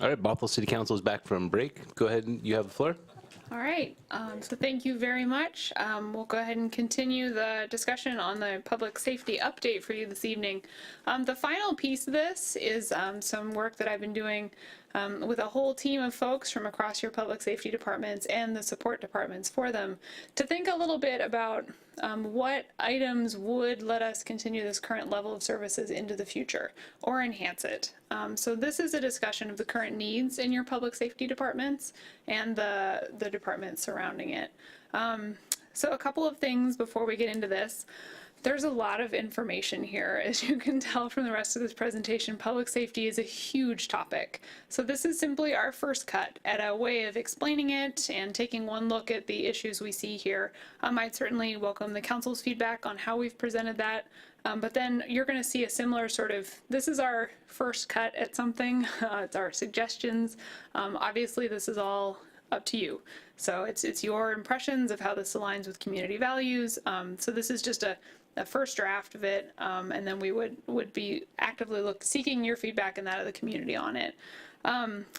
All right, Bothell City Council is back from break. Go ahead and you have the floor. All right, so thank you very much. We'll go ahead and continue the discussion on the public safety update for you this evening. The final piece of this is some work that I've been doing with a whole team of folks from across your public safety departments and the support departments for them to think a little bit about what items would let us continue this current level of services into the future or enhance it. So this is a discussion of the current needs in your public safety departments and the departments surrounding it. So a couple of things before we get into this. There's a lot of information here. As you can tell from the rest of this presentation, public safety is a huge topic. So this is simply our first cut at a way of explaining it and taking one look at the issues we see here. I'd certainly welcome the council's feedback on how we've presented that. But then you're going to see a similar sort of, this is our first cut at something. It's our suggestions. Obviously, this is all up to you. So it's your impressions of how this aligns with community values. So this is just a first draft of it, and then we would be actively seeking your feedback and that of the community on it.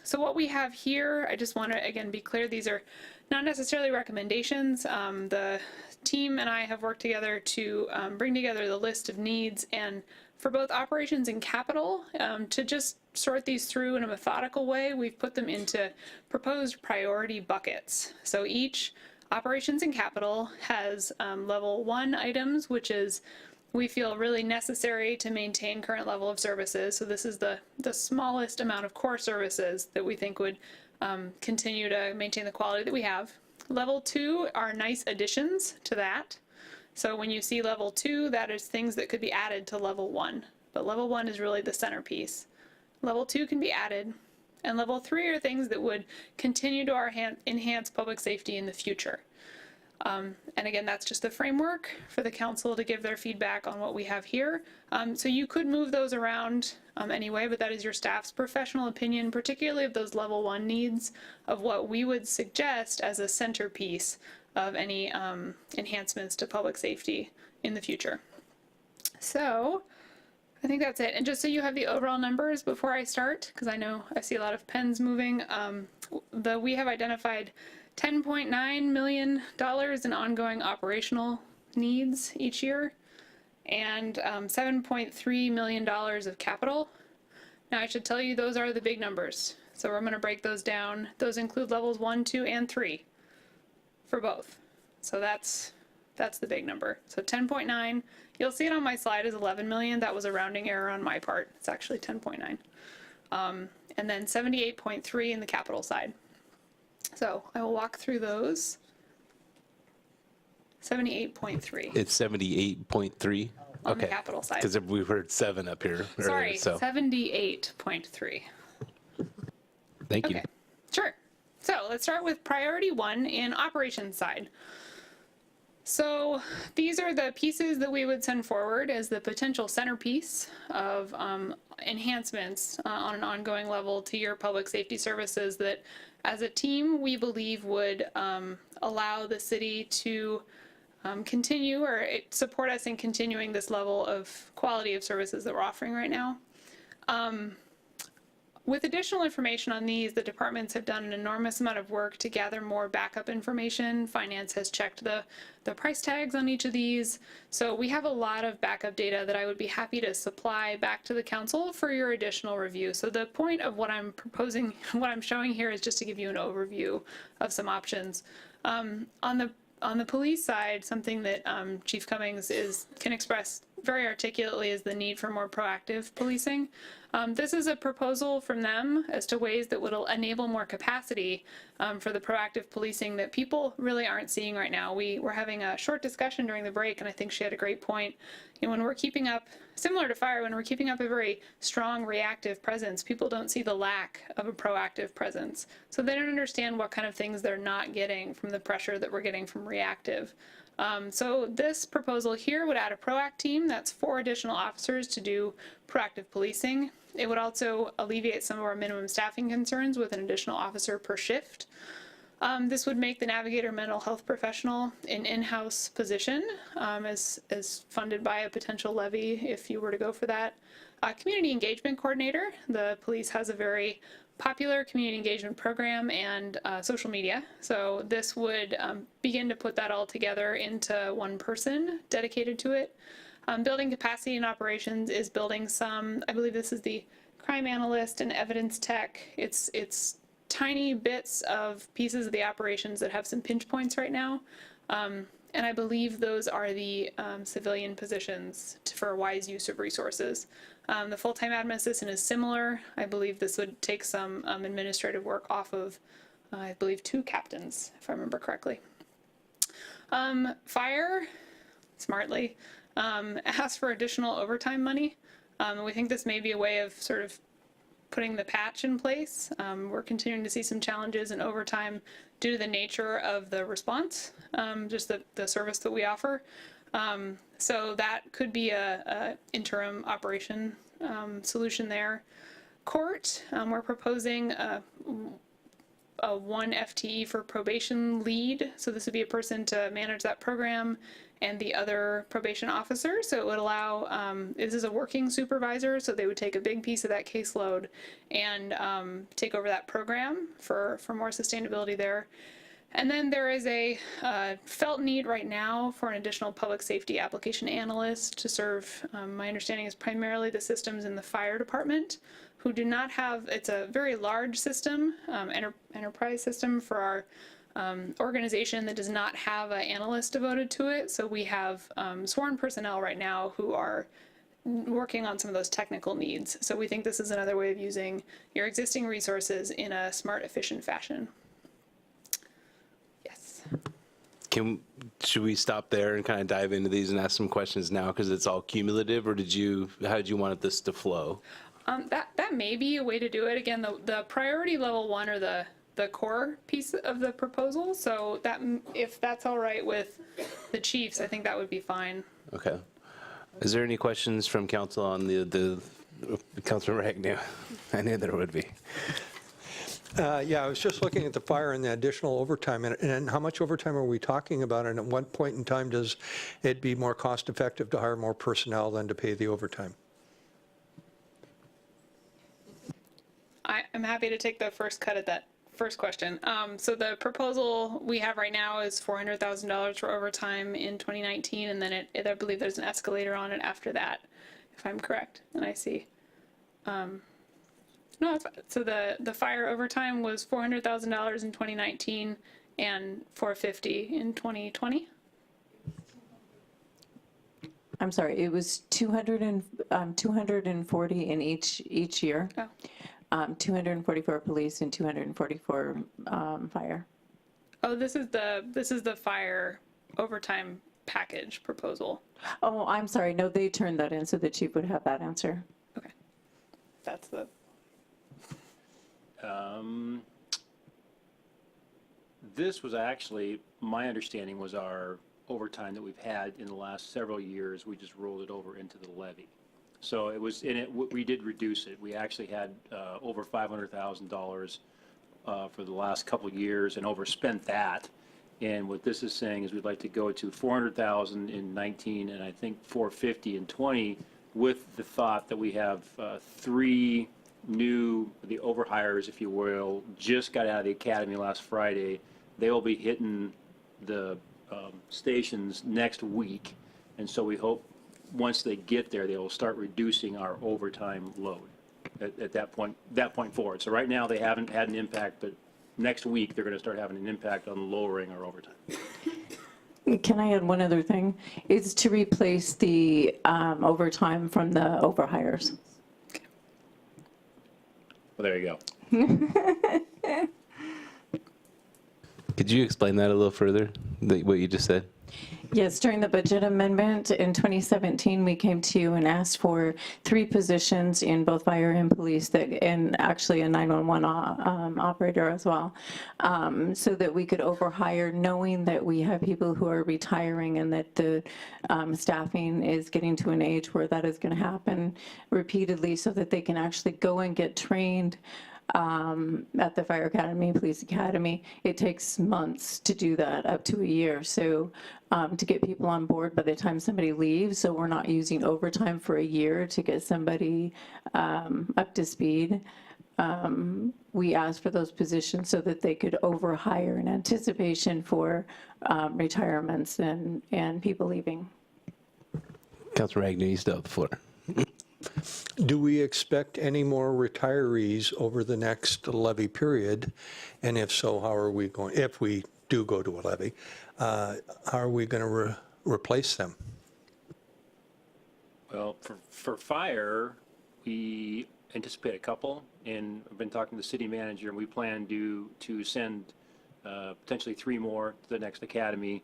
So what we have here, I just want to again be clear, these are not necessarily recommendations. The team and I have worked together to bring together the list of needs, and for both operations and capital, to just sort these through in a methodical way, we've put them into proposed priority buckets. So each operations and capital has level 1 items, which is we feel really necessary to maintain current level of services. So this is the smallest amount of core services that we think would continue to maintain the quality that we have. Level 2 are nice additions to that. So when you see level 2, that is things that could be added to level 1. But level 1 is really the centerpiece. Level 2 can be added. And level 3 are things that would continue to enhance public safety in the future. And again, that's just the framework for the council to give their feedback on what we have here. So you could move those around anyway, but that is your staff's professional opinion, particularly of those level 1 needs of what we would suggest as a centerpiece of any enhancements to public safety in the future. So I think that's it. And just so you have the overall numbers before I start, because I know I see a lot of pens moving, we have identified $10.9 million in ongoing operational needs each year and $7.3 million of capital. Now I should tell you those are the big numbers. So we're going to break those down. Those include levels 1, 2, and 3 for both. So that's the big number. So 10.9, you'll see it on my slide as 11 million. That was a rounding error on my part. It's actually 10.9. And then 78.3 in the capital side. So I will walk through those. 78.3. It's 78.3. On the capital side. Because we heard 7 up here earlier. Sorry, so. 78.3. Thank you. Okay, sure. So let's start with priority 1 in operations side. So these are the pieces that we would send forward as the potential centerpiece of enhancements on an ongoing level to your public safety services that as a team we believe would allow the city to continue or support us in continuing this level of quality of services that we're offering right now. With additional information on these, the departments have done an enormous amount of work to gather more backup information. Finance has checked the price tags on each of these. So we have a lot of backup data that I would be happy to supply back to the council for your additional review. So the point of what I'm proposing, what I'm showing here is just to give you an overview of some options. On the police side, something that Chief Cummings can express very articulately is the need for more proactive policing. This is a proposal from them as to ways that would enable more capacity for the proactive policing that people really aren't seeing right now. We were having a short discussion during the break, and I think she had a great point. You know, when we're keeping up, similar to fire, when we're keeping up a very strong reactive presence, people don't see the lack of a proactive presence. So they don't understand what kind of things they're not getting from the pressure that we're getting from reactive. So this proposal here would add a PROACT team. That's 4 additional officers to do proactive policing. It would also alleviate some of our minimum staffing concerns with an additional officer per shift. This would make the navigator mental health professional an in-house position, as funded by a potential levy if you were to go for that. Community engagement coordinator. The police has a very popular community engagement program and social media. So this would begin to put that all together into one person dedicated to it. Building capacity and operations is building some, I believe this is the crime analyst and evidence tech. It's tiny bits of pieces of the operations that have some pinch points right now. And I believe those are the civilian positions for wise use of resources. The full-time admin assistant is similar. I believe this would take some administrative work off of, I believe, 2 captains, if I remember correctly. Fire, smartly, asked for additional overtime money. We think this may be a way of sort of putting the patch in place. We're continuing to see some challenges in overtime due to the nature of the response, just the service that we offer. So that could be a interim operation solution there. Court, we're proposing a 1 FTE for probation lead. So this would be a person to manage that program and the other probation officer. So it would allow, this is a working supervisor, so they would take a big piece of that caseload and take over that program for more sustainability there. And then there is a felt need right now for an additional public safety application analyst to serve, my understanding is primarily the systems in the fire department, who do not have, it's a very large system, enterprise system for our organization that does not have an analyst devoted to it. So we have sworn personnel right now who are working on some of those technical needs. So we think this is another way of using your existing resources in a smart, efficient fashion. Yes. Should we stop there and kind of dive into these and ask some questions now because it's all cumulative, or how did you want this to flow? That may be a way to do it. Again, the priority level 1 or the core piece of the proposal. So that if that's all right with the chiefs, I think that would be fine. Okay. Is there any questions from council on the Councilor Ragnew? I knew there would be. Yeah, I was just looking at the fire and the additional overtime, and how much overtime are we talking about, and at what point in time does it be more cost effective to hire more personnel than to pay the overtime? I'm happy to take the first cut at that first question. So the proposal we have right now is $400,000 for overtime in 2019, and then I believe there's an escalator on it after that, if I'm correct. And I see. No, that's fine. So the fire overtime was $400,000 in 2019 and $450,000 in 2020. I'm sorry, it was 240 in each year. Oh. 244 police and 244 fire. Oh, this is the fire overtime package proposal. Oh, I'm sorry. No, they turned that in, so the chief would have that answer. Okay, that's the. This was actually, my understanding was our overtime that we've had in the last several years. We just rolled it over into the levy. So it was in it. We did reduce it. We actually had over $500,000 for the last couple of years and overspent that. And what this is saying is we'd like to go to $400,000 in 19 and I think $450 in 20, with the thought that we have 3 new, the overhires, if you will, just got out of the academy last Friday. They will be hitting the stations next week, and so we hope once they get there, they will start reducing our overtime load at that point forward. So right now they haven't had an impact, but next week they're going to start having an impact on lowering our overtime. Can I add one other thing? It's to replace the overtime from the overhires. Well, there you go. Could you explain that a little further, what you just said? Yes, during the budget amendment in 2017, we came to you and asked for 3 positions in both fire and police, and actually a 911 operator as well, so that we could overhire, knowing that we have people who are retiring and that the staffing is getting to an age where that is going to happen repeatedly, so that they can actually go and get trained at the fire academy, police academy. It takes months to do that, up to a year. So to get people on board by the time somebody leaves, so we're not using overtime for a year to get somebody up to speed. We asked for those positions so that they could overhire in anticipation for retirements and people leaving. Councilor Agnew, you still have the floor. Do we expect any more retirees over the next levy period? And if so, how are we going, if we do go to a levy, how are we going to replace them? Well, for fire, we anticipate a couple, and I've been talking to the city manager, and we plan to send potentially 3 more to the next academy,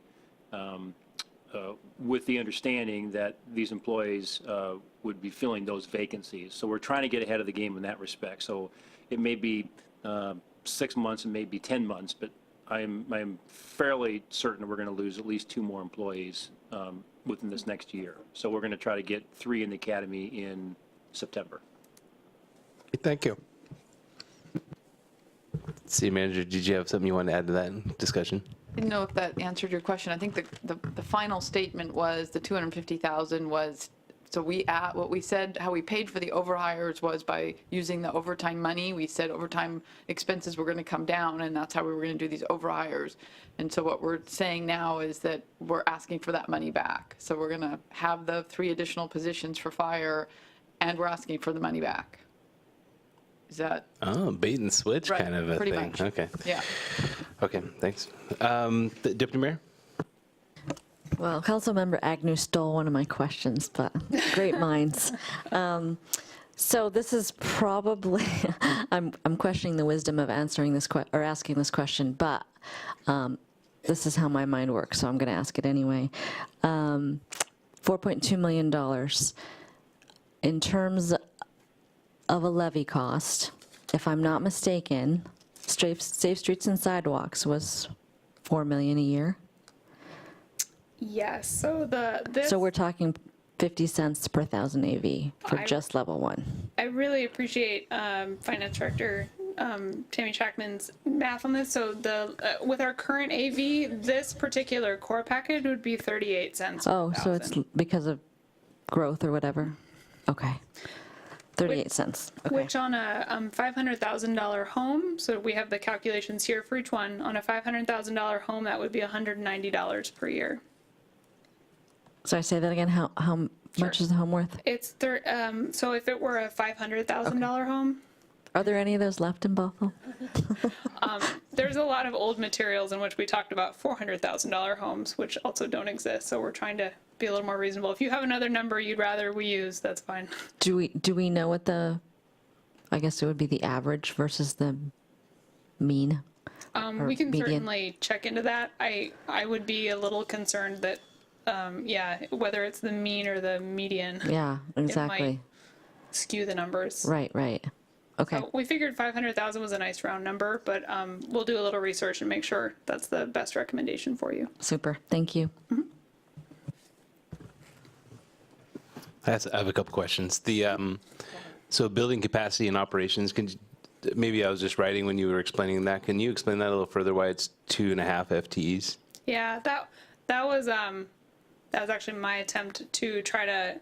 with the understanding that these employees would be filling those vacancies. So we're trying to get ahead of the game in that respect. So it may be 6 months, and maybe 10 months, but I'm fairly certain we're going to lose at least 2 more employees within this next year. So we're going to try to get 3 in the academy in September. Thank you. City Manager, did you have something you wanted to add to that discussion? I didn't know if that answered your question. I think the final statement was the 250,000 was, so what we said, how we paid for the overhires was by using the overtime money. We said overtime expenses were going to come down, and that's how we were going to do these overhires. And so what we're saying now is that we're asking for that money back. So we're going to have the 3 additional positions for fire, and we're asking for the money back. Is that? Oh, bait and switch Right, kind of a pretty thing. much. Okay. Yeah. Okay, thanks. The Deputy Mayor? Well, Councilmember Agnew stole one of my questions, but great minds. So this is probably, I'm questioning the wisdom of answering this or asking this question, but this is how my mind works, so I'm going to ask it anyway. $4.2 million. In terms of a levy cost, if I'm not mistaken, Safe Streets and Sidewalks was $4 million a year. Yes, so So we're talking 50 cents per 1,000 AV for just level 1. I really appreciate Finance Director Tammy Chapman's math on this. So with our current AV, this particular core package would be 38 cents. Oh, so it's because of growth or whatever? Okay. 38 cents. Okay. Which on a $500,000 home, so we have the calculations here for each one, on a $500,000 home, that would be $190 per year. So I say that again, how much is the home worth? It's, so if it were a $500,000 home, Are there any of those left in Bothell? there's a lot of old materials in which we talked about $400,000 homes, which also don't exist. So we're trying to be a little more reasonable. If you have another number you'd rather we use, that's fine. Do we know what I guess it would be the average versus the mean? Or We can median? certainly check into that. I would be a little concerned that, whether it's the mean or the median. Yeah, exactly. Skew the numbers. Right. Okay. So we figured 500,000 was a nice round number, but we'll do a little research and make sure that's the best recommendation for you. Super. Thank you. I have a couple questions. So building capacity and operations, maybe I was just writing when you were explaining that. Can you explain that a little further, why it's 2.5 FTEs? Yeah, that was actually my attempt to try to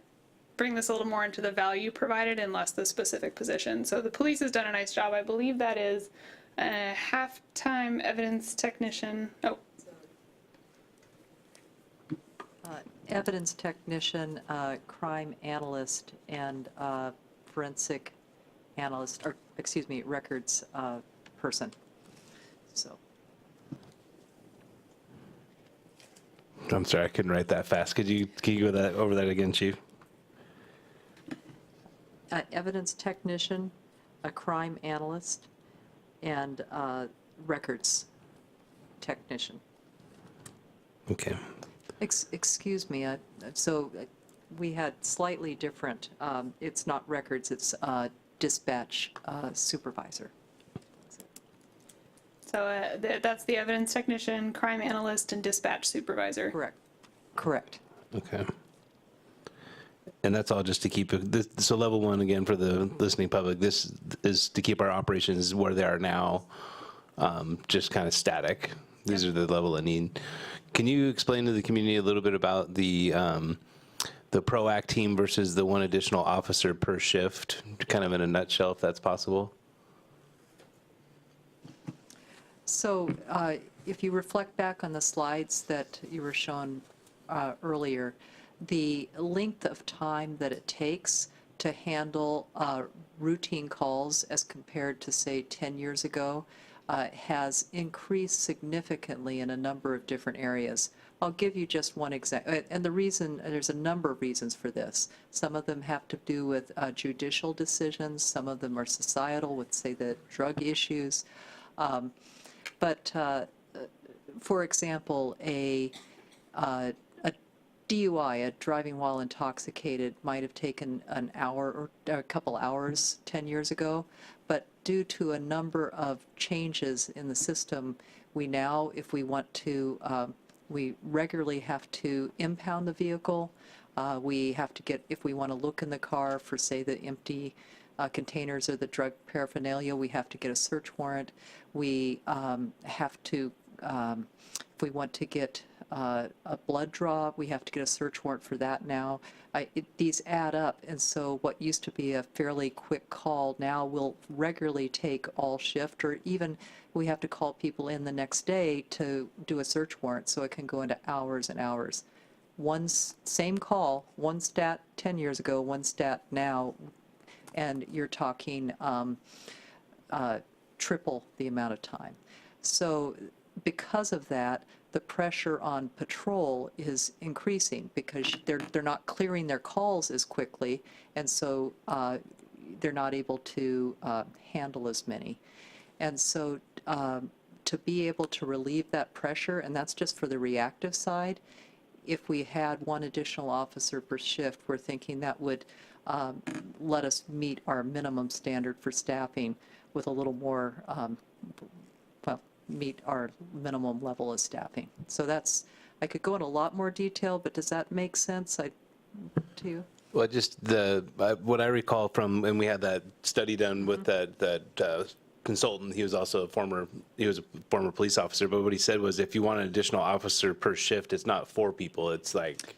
bring this a little more into the value provided and less the specific position. So the police has done a nice job. I believe that is a half-time evidence technician. Oh, Evidence technician, crime analyst, and forensic analyst, or excuse me, records person. So. I'm sorry, I couldn't write that fast. Can you go over that again, Chief? Evidence technician, a crime analyst, and records technician. Okay. Excuse me, so we had slightly different, it's not records, it's dispatch supervisor. so that's the evidence technician, crime analyst, and dispatch supervisor. Correct. Okay. And that's all just to keep so level one, again, for the listening public, this is to keep our operations where they are now, just kind of static. These are the level of need. Can you explain to the community a little bit about the PROACT team versus the one additional officer per shift, kind of in a nutshell, if that's possible? So if you reflect back on the slides that you were shown earlier, the length of time that it takes to handle routine calls as compared to, say, 10 years ago has increased significantly in a number of different areas. I'll give you just one example, and the reason, there's a number of reasons for this. Some of them have to do with judicial decisions, some of them are societal with, say, the drug issues. But for example, a DUI, a driving while intoxicated, might have taken an hour or a couple hours 10 years ago, but due to a number of changes in the system, we now, if we want to, we regularly have to impound the vehicle. We have to get, if we want to look in the car for, say, the empty containers or the drug paraphernalia, we have to get a search warrant. We have to, if we want to get a blood draw, we have to get a search warrant for that now. These add up, and so what used to be a fairly quick call now will regularly take all shift, or even we have to call people in the next day to do a search warrant, so it can go into hours and hours. One same call, one stat 10 years ago, one stat now, and you're talking triple the amount of time. So because of that, the pressure on patrol is increasing because they're not clearing their calls as quickly, and so they're not able to handle as many. And so to be able to relieve that pressure, and that's just for the reactive side, if we had one additional officer per shift, we're thinking that would let us meet our minimum standard for staffing with a little more, well, meet our minimum level of staffing. So that's, I could go in a lot more detail, but does that make sense to you? Well, just what I recall from, and we had that study done with that consultant. He was also a former police officer. But what he said was, if you want an additional officer per shift, it's not 4 people. It's like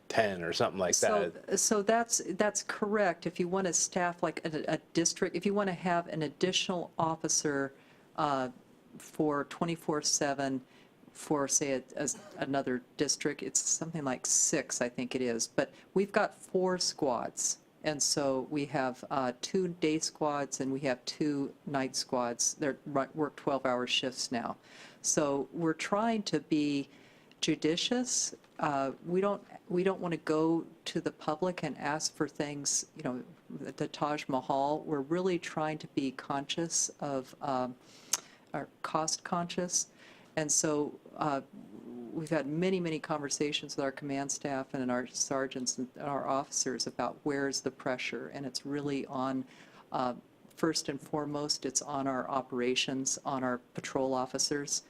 10 or something like that. So that's correct. If you want to staff like a district, if you want to have an additional officer for 24/7 for, say, another district, it's something like 6, I think it is. But we've got 4 squads. And so we have 2 day squads and we have 2 night squads. They work 12-hour shifts now. So we're trying to be judicious. We don't want to go to the public and ask for things, you know, the Taj Mahal. We're really trying to be conscious of our cost conscious. And so we've had many, many conversations with our command staff and our sergeants and our officers about where's the pressure, and it's really on, first and foremost, it's on our operations, on our patrol officers.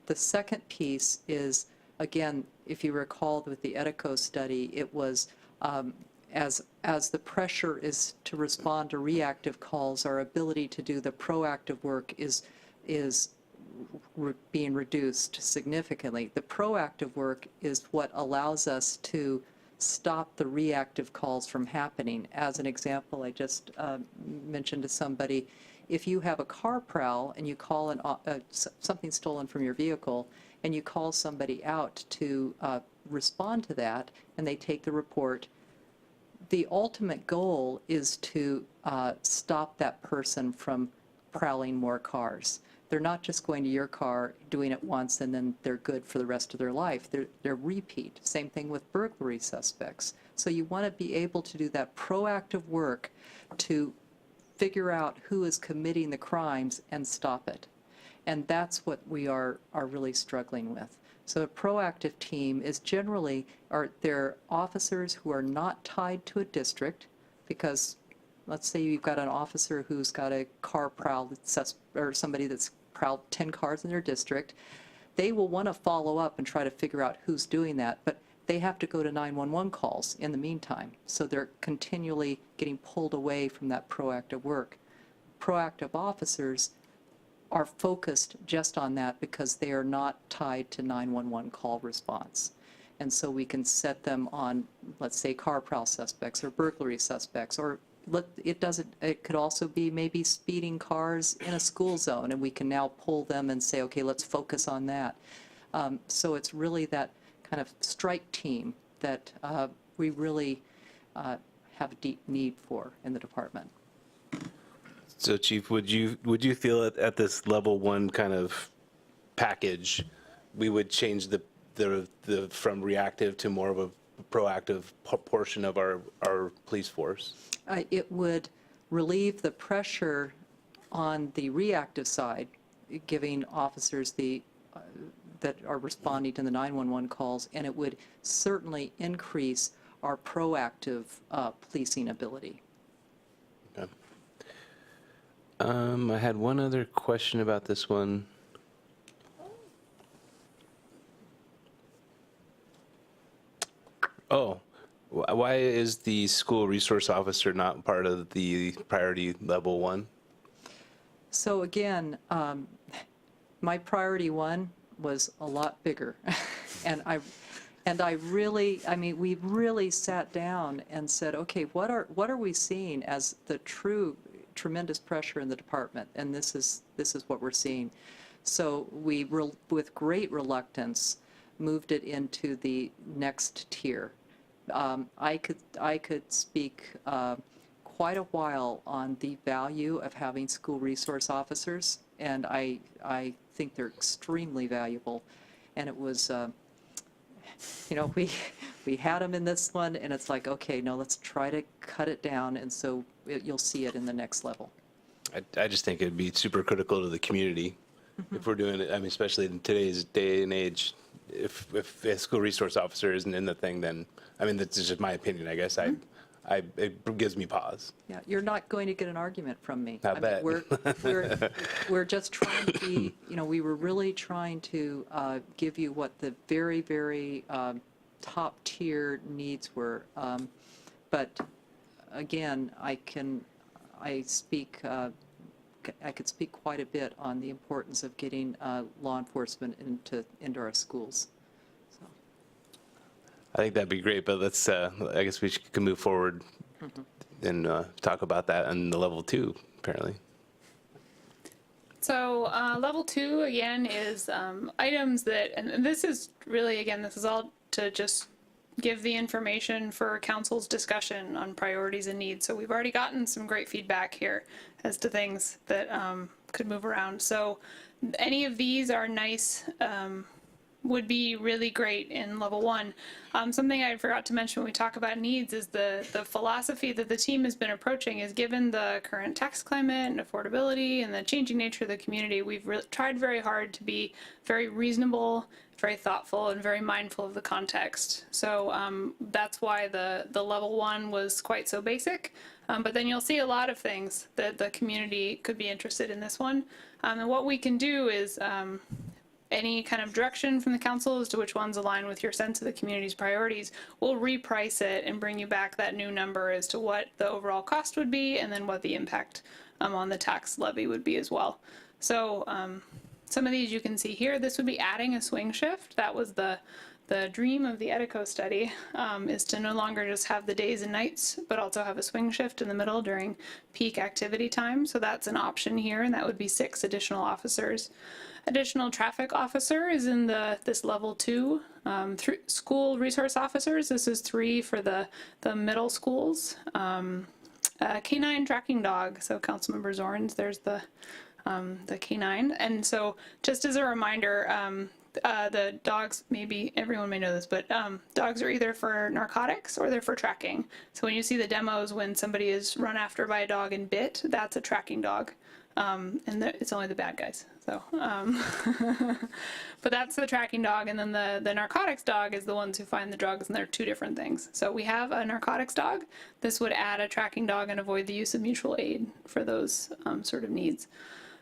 The second piece is, again, if you recall with the EDICO study, it was as the pressure is to respond to reactive calls, our ability to do the proactive work is being reduced significantly. The proactive work is what allows us to stop the reactive calls from happening. As an example, I just mentioned to somebody, if you have a car prowl and you call something stolen from your vehicle, and you call somebody out to respond to that, and they take the report, the ultimate goal is to stop that person from prowling more cars. They're not just going to your car, doing it once, and then they're good for the rest of their life. They're repeat. Same thing with burglary suspects. So you want to be able to do that proactive work to figure out who is committing the crimes and stop it. And that's what we are really struggling with. So a proactive team is generally, they're officers who are not tied to a district, because let's say you've got an officer who's got a car prowl, or somebody that's prowled 10 cars in their district. They will want to follow up and try to figure out who's doing that, but they have to go to 911 calls in the meantime. So they're continually getting pulled away from that proactive work. Proactive officers are focused just on that because they are not tied to 911 call response. And so we can set them on, let's say, car prowl suspects or burglary suspects, or it could also be maybe speeding cars in a school zone, and we can now pull them and say, okay, let's focus on that. So it's really that kind of strike team that we really have a deep need for in the department. So Chief, would you feel at this level 1 kind of package, we would change the from reactive to more of a proactive portion of our police force? It would relieve the pressure on the reactive side, giving officers that are responding to the 911 calls, and it would certainly increase our proactive policing ability. Okay. I had one other question about this one. Oh, why is the school resource officer not part of the priority level 1? So again, my priority 1 was a lot bigger. And we really sat down and said, okay, what are we seeing as the tremendous pressure in the department? And this is what we're seeing. So we, with great reluctance, moved it into the next tier. I could speak quite a while on the value of having school resource officers, and I think they're extremely valuable. And it was, we had them in this one, and it's like, okay, no, let's try to cut it down, and so you'll see it in the next level. I just think it'd be super critical to the community if we're doing it. I mean, especially in today's day and age, if a school resource officer isn't in the thing, then, I mean, that's just my opinion, I guess. It gives me pause. Yeah, you're not going to get an argument from me. I bet. We're just trying to be, we were really trying to give you what the very, very top tier needs were. But again, I could speak quite a bit on the importance of getting law enforcement into our schools. So. I think that'd be great, but let's, I guess we can move forward and talk about that on the level 2, apparently. So level 2, again, is items that, and this is really, again, this is all to just give the information for council's discussion on priorities and needs. So we've already gotten some great feedback here as to things that could move around. So any of these are nice, would be really great in level 1. Something I forgot to mention when we talk about needs is the philosophy that the team has been approaching is, given the current tax climate and affordability and the changing nature of the community, we've tried very hard to be very reasonable, very thoughtful, and very mindful of the context. So that's why the level 1 was quite so basic. But then you'll see a lot of things that the community could be interested in this one. And what we can do is any kind of direction from the council as to which ones align with your sense of the community's priorities, we'll reprice it and bring you back that new number as to what the overall cost would be, and then what the impact on the tax levy would be as well. So some of these you can see here. This would be adding a swing shift. That was the dream of the Edico study, is to no longer just have the days and nights, but also have a swing shift in the middle during peak activity time. So that's an option here, and that would be 6 additional officers. Additional traffic officer is in this level 2. School resource officers, this is 3 for the middle schools. Canine tracking dog, so Councilmember Zorns, there's the canine. And so just as a reminder, the dogs, maybe everyone may know this, but dogs are either for narcotics or they're for tracking. So when you see the demos when somebody is run after by a dog and bit, that's a tracking dog. And it's only the bad guys. So, but that's the tracking dog, and then the narcotics dog is the ones who find the drugs, and they're 2 different things. So we have a narcotics dog. This would add a tracking dog and avoid the use of mutual aid for those sort of needs.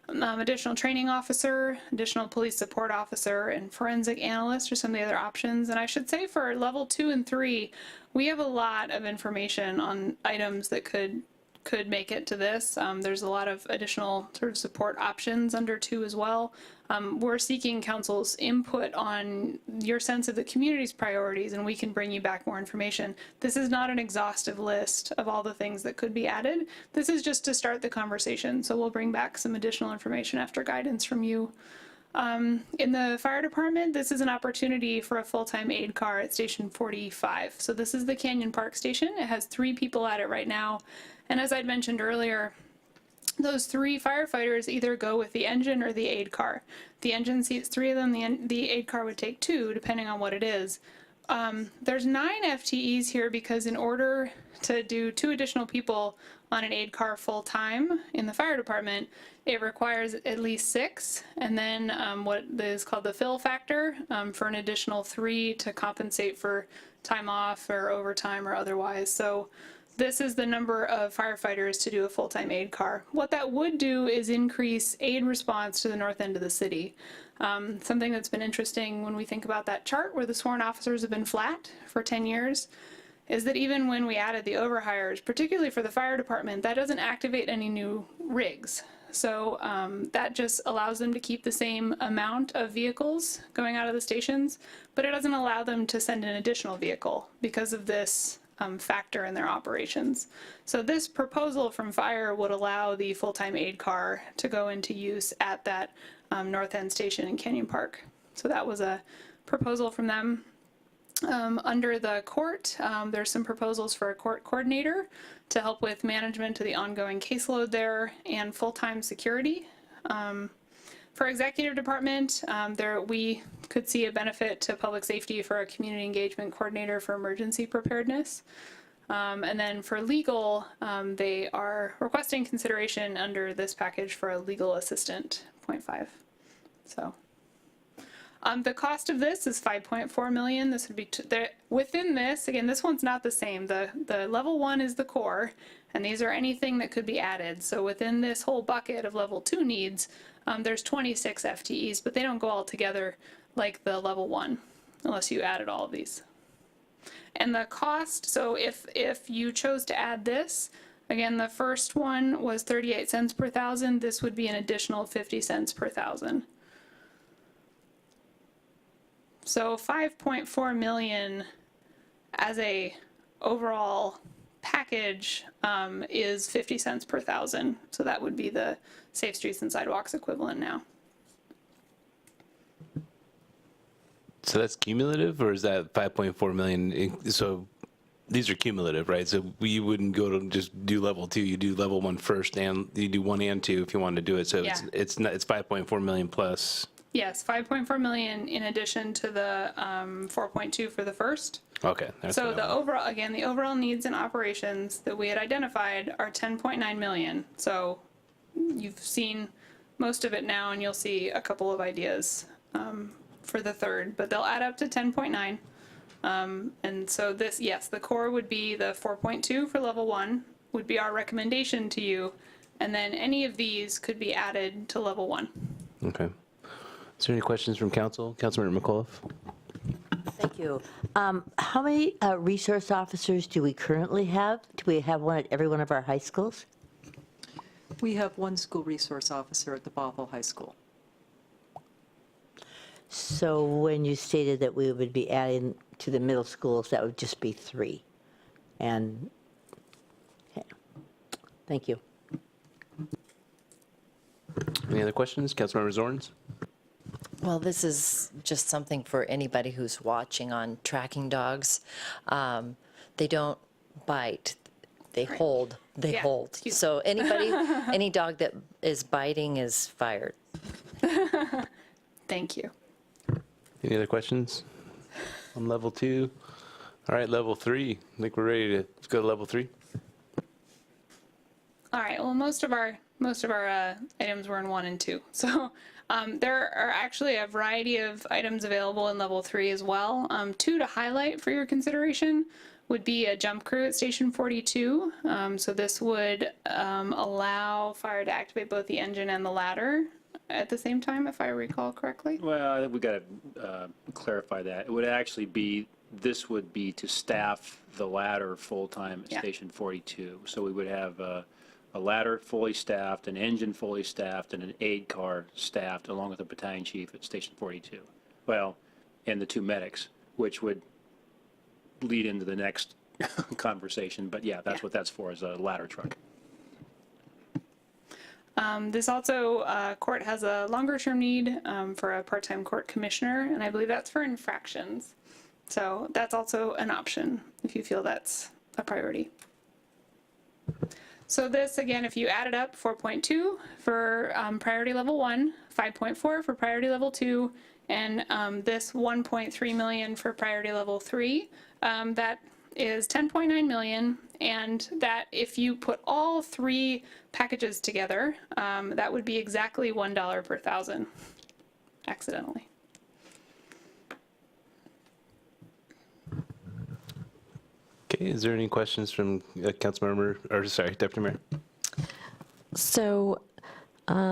Additional training officer, additional police support officer, and forensic analyst are some of the other options. And I should say for level 2 and 3, we have a lot of information on items that could make it to this. There's a lot of additional sort of support options under 2 as well. We're seeking council's input on your sense of the community's priorities, and we can bring you back more information. This is not an exhaustive list of all the things that could be added. This is just to start the conversation. So we'll bring back some additional information after guidance from you. In the fire department, this is an opportunity for a full-time aid car at Station 45. So this is the Canyon Park station. It has 3 people at it right now. And as I'd mentioned earlier, those 3 firefighters either go with the engine or the aid car. The engine seats 3 of them, the aid car would take 2, depending on what it is. There's 9 FTEs here because in order to do 2 additional people on an aid car full-time in the fire department, it requires at least 6, and then what is called the fill factor for an additional 3 to compensate for time off or overtime or otherwise. So this is the number of firefighters to do a full-time aid car. What that would do is increase aid response to the north end of the city. Something that's been interesting when we think about that chart where the sworn officers have been flat for 10 years is that even when we added the overhires, particularly for the fire department, that doesn't activate any new rigs. So that just allows them to keep the same amount of vehicles going out of the stations, but it doesn't allow them to send an additional vehicle because of this factor in their operations. So this proposal from fire would allow the full-time aid car to go into use at that North End station in Canyon Park. So that was a proposal from them. Under the court, there's some proposals for a court coordinator to help with management of the ongoing caseload there and full-time security. For executive department, we could see a benefit to public safety for a community engagement coordinator for emergency preparedness. And then for legal, they are requesting consideration under this package for a legal assistant, 0.5. So the cost of this is $5.4 million. This would be within this. Again, this one's not the same. The level 1 is the core, and these are anything that could be added. So within this whole bucket of level 2 needs, there's 26 FTEs, but they don't go all together like the level 1, unless you added all of these. And the cost, so if you chose to add this, again, the first one was 38 cents per thousand. This would be an additional 50 cents per thousand. So 5.4 million as a overall package is 50 cents per thousand. So that would be the Safe Streets and Sidewalks equivalent now. So that's cumulative, or is that 5.4 million? So these are cumulative, right? So we wouldn't go to just do level 2. You do level 1 first, and you do 1 and 2 if you wanted to do it. So Yeah. it's 5.4 million plus. Yes, 5.4 million in addition to the 4.2 for the first. Okay. That's So what I the want. overall, again, the overall needs and operations that we had identified are 10.9 million. So you've seen most of it now, and you'll see a couple of ideas for the third, but they'll add up to 10.9. And so this, yes, the core would be the 4.2 for level 1, would be our recommendation to you, and then any of these could be added to level 1. Okay. Is there any questions from council? Councilmember McAuliffe? Thank you. How many resource officers do we currently have? Do we have one at every one of our high schools? We have 1 school resource officer at the Bothell High School. So when you stated that we would be adding to the middle schools, that would just be 3. And, okay. Thank you. Any other questions? Councilmember Zorns? Well, this is just something for anybody who's watching on tracking dogs. They don't bite, they hold, they Yeah, hold. excuse me. So anybody, any dog that is biting is fired. Thank you. Any other questions on level 2? All right, level 3. I think we're ready to go to level 3. All right. Well, most of our items were in 1 and 2. So there are actually a variety of items available in level 3 as well. 2 to highlight for your consideration would be a jump crew at Station 42. So this would allow fire to activate both the engine and the ladder at the same time, if I recall correctly. Well, I think we got to clarify that. It would actually be, this would be to staff the ladder full-time at Yeah. Station 42. So we would have a ladder fully staffed, an engine fully staffed, and an aid car staffed, along with a battalion chief at Station 42. Well, and the 2 medics, which would lead into the next conversation. But yeah, that's what that's for, is a ladder truck. This also, court has a longer term need for a part-time court commissioner, and I believe that's for infractions. So that's also an option if you feel that's a priority. So this, again, if you add it up, 4.2 for priority level 1, 5.4 for priority level 2, and this 1.3 million for priority level 3, that is 10.9 million, and that if you put all 3 packages together, that would be exactly $1 per thousand, accidentally. Okay, is there any questions from Councilmember, or sorry, Deputy Mayor? So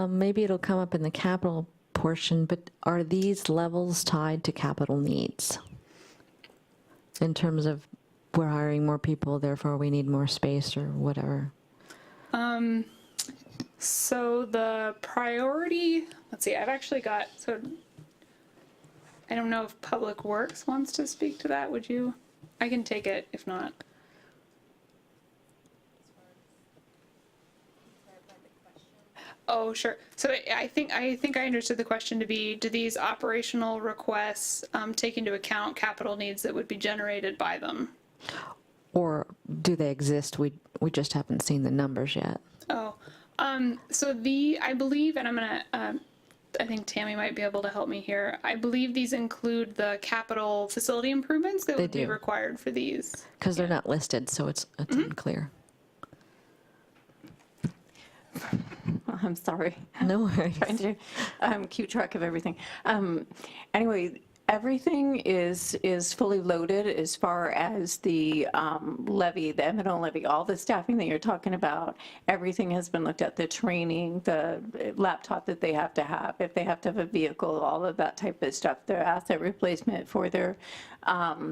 maybe it'll come up in the capital portion, but are these levels tied to capital needs? In terms of we're hiring more people, therefore we need more space or whatever? So the priority, let's see, I've actually got, so I don't know if Public Works wants to speak to that, would you? I can take it if not. Oh, sure. So I think I understood the question to be, do these operational requests take into account capital needs that would be generated by them? Or do they exist? We just haven't seen the numbers yet. Oh, so I believe, and I'm gonna, I think Tammy might be able to help me here. I believe these include the capital facility improvements that would be do. required for these. Because they're not listed, so it's unclear. I'm sorry. No worries. Trying to keep track of everything. Anyway, everything is fully loaded as far as the levy, the M&O levy, all the staffing that you're talking about. Everything has been looked at, the training, the laptop that they have to have, if they have to have a vehicle, all of that type of stuff, their asset replacement for their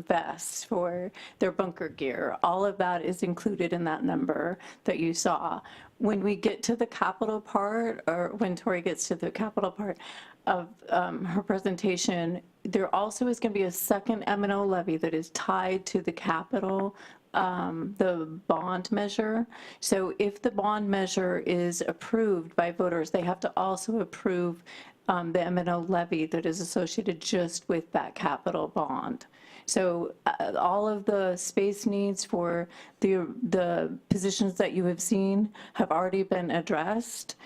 vests, for their bunker gear. All of that is included in that number that you saw. When we get to the capital part, or when Tori gets to the capital part of her presentation, there also is going to be a second M&O levy that is tied to the capital, the bond measure. So if the bond measure is approved by voters, they have to also approve the M&O levy that is associated just with that capital bond. So all of the space needs for the positions that you have seen have already been addressed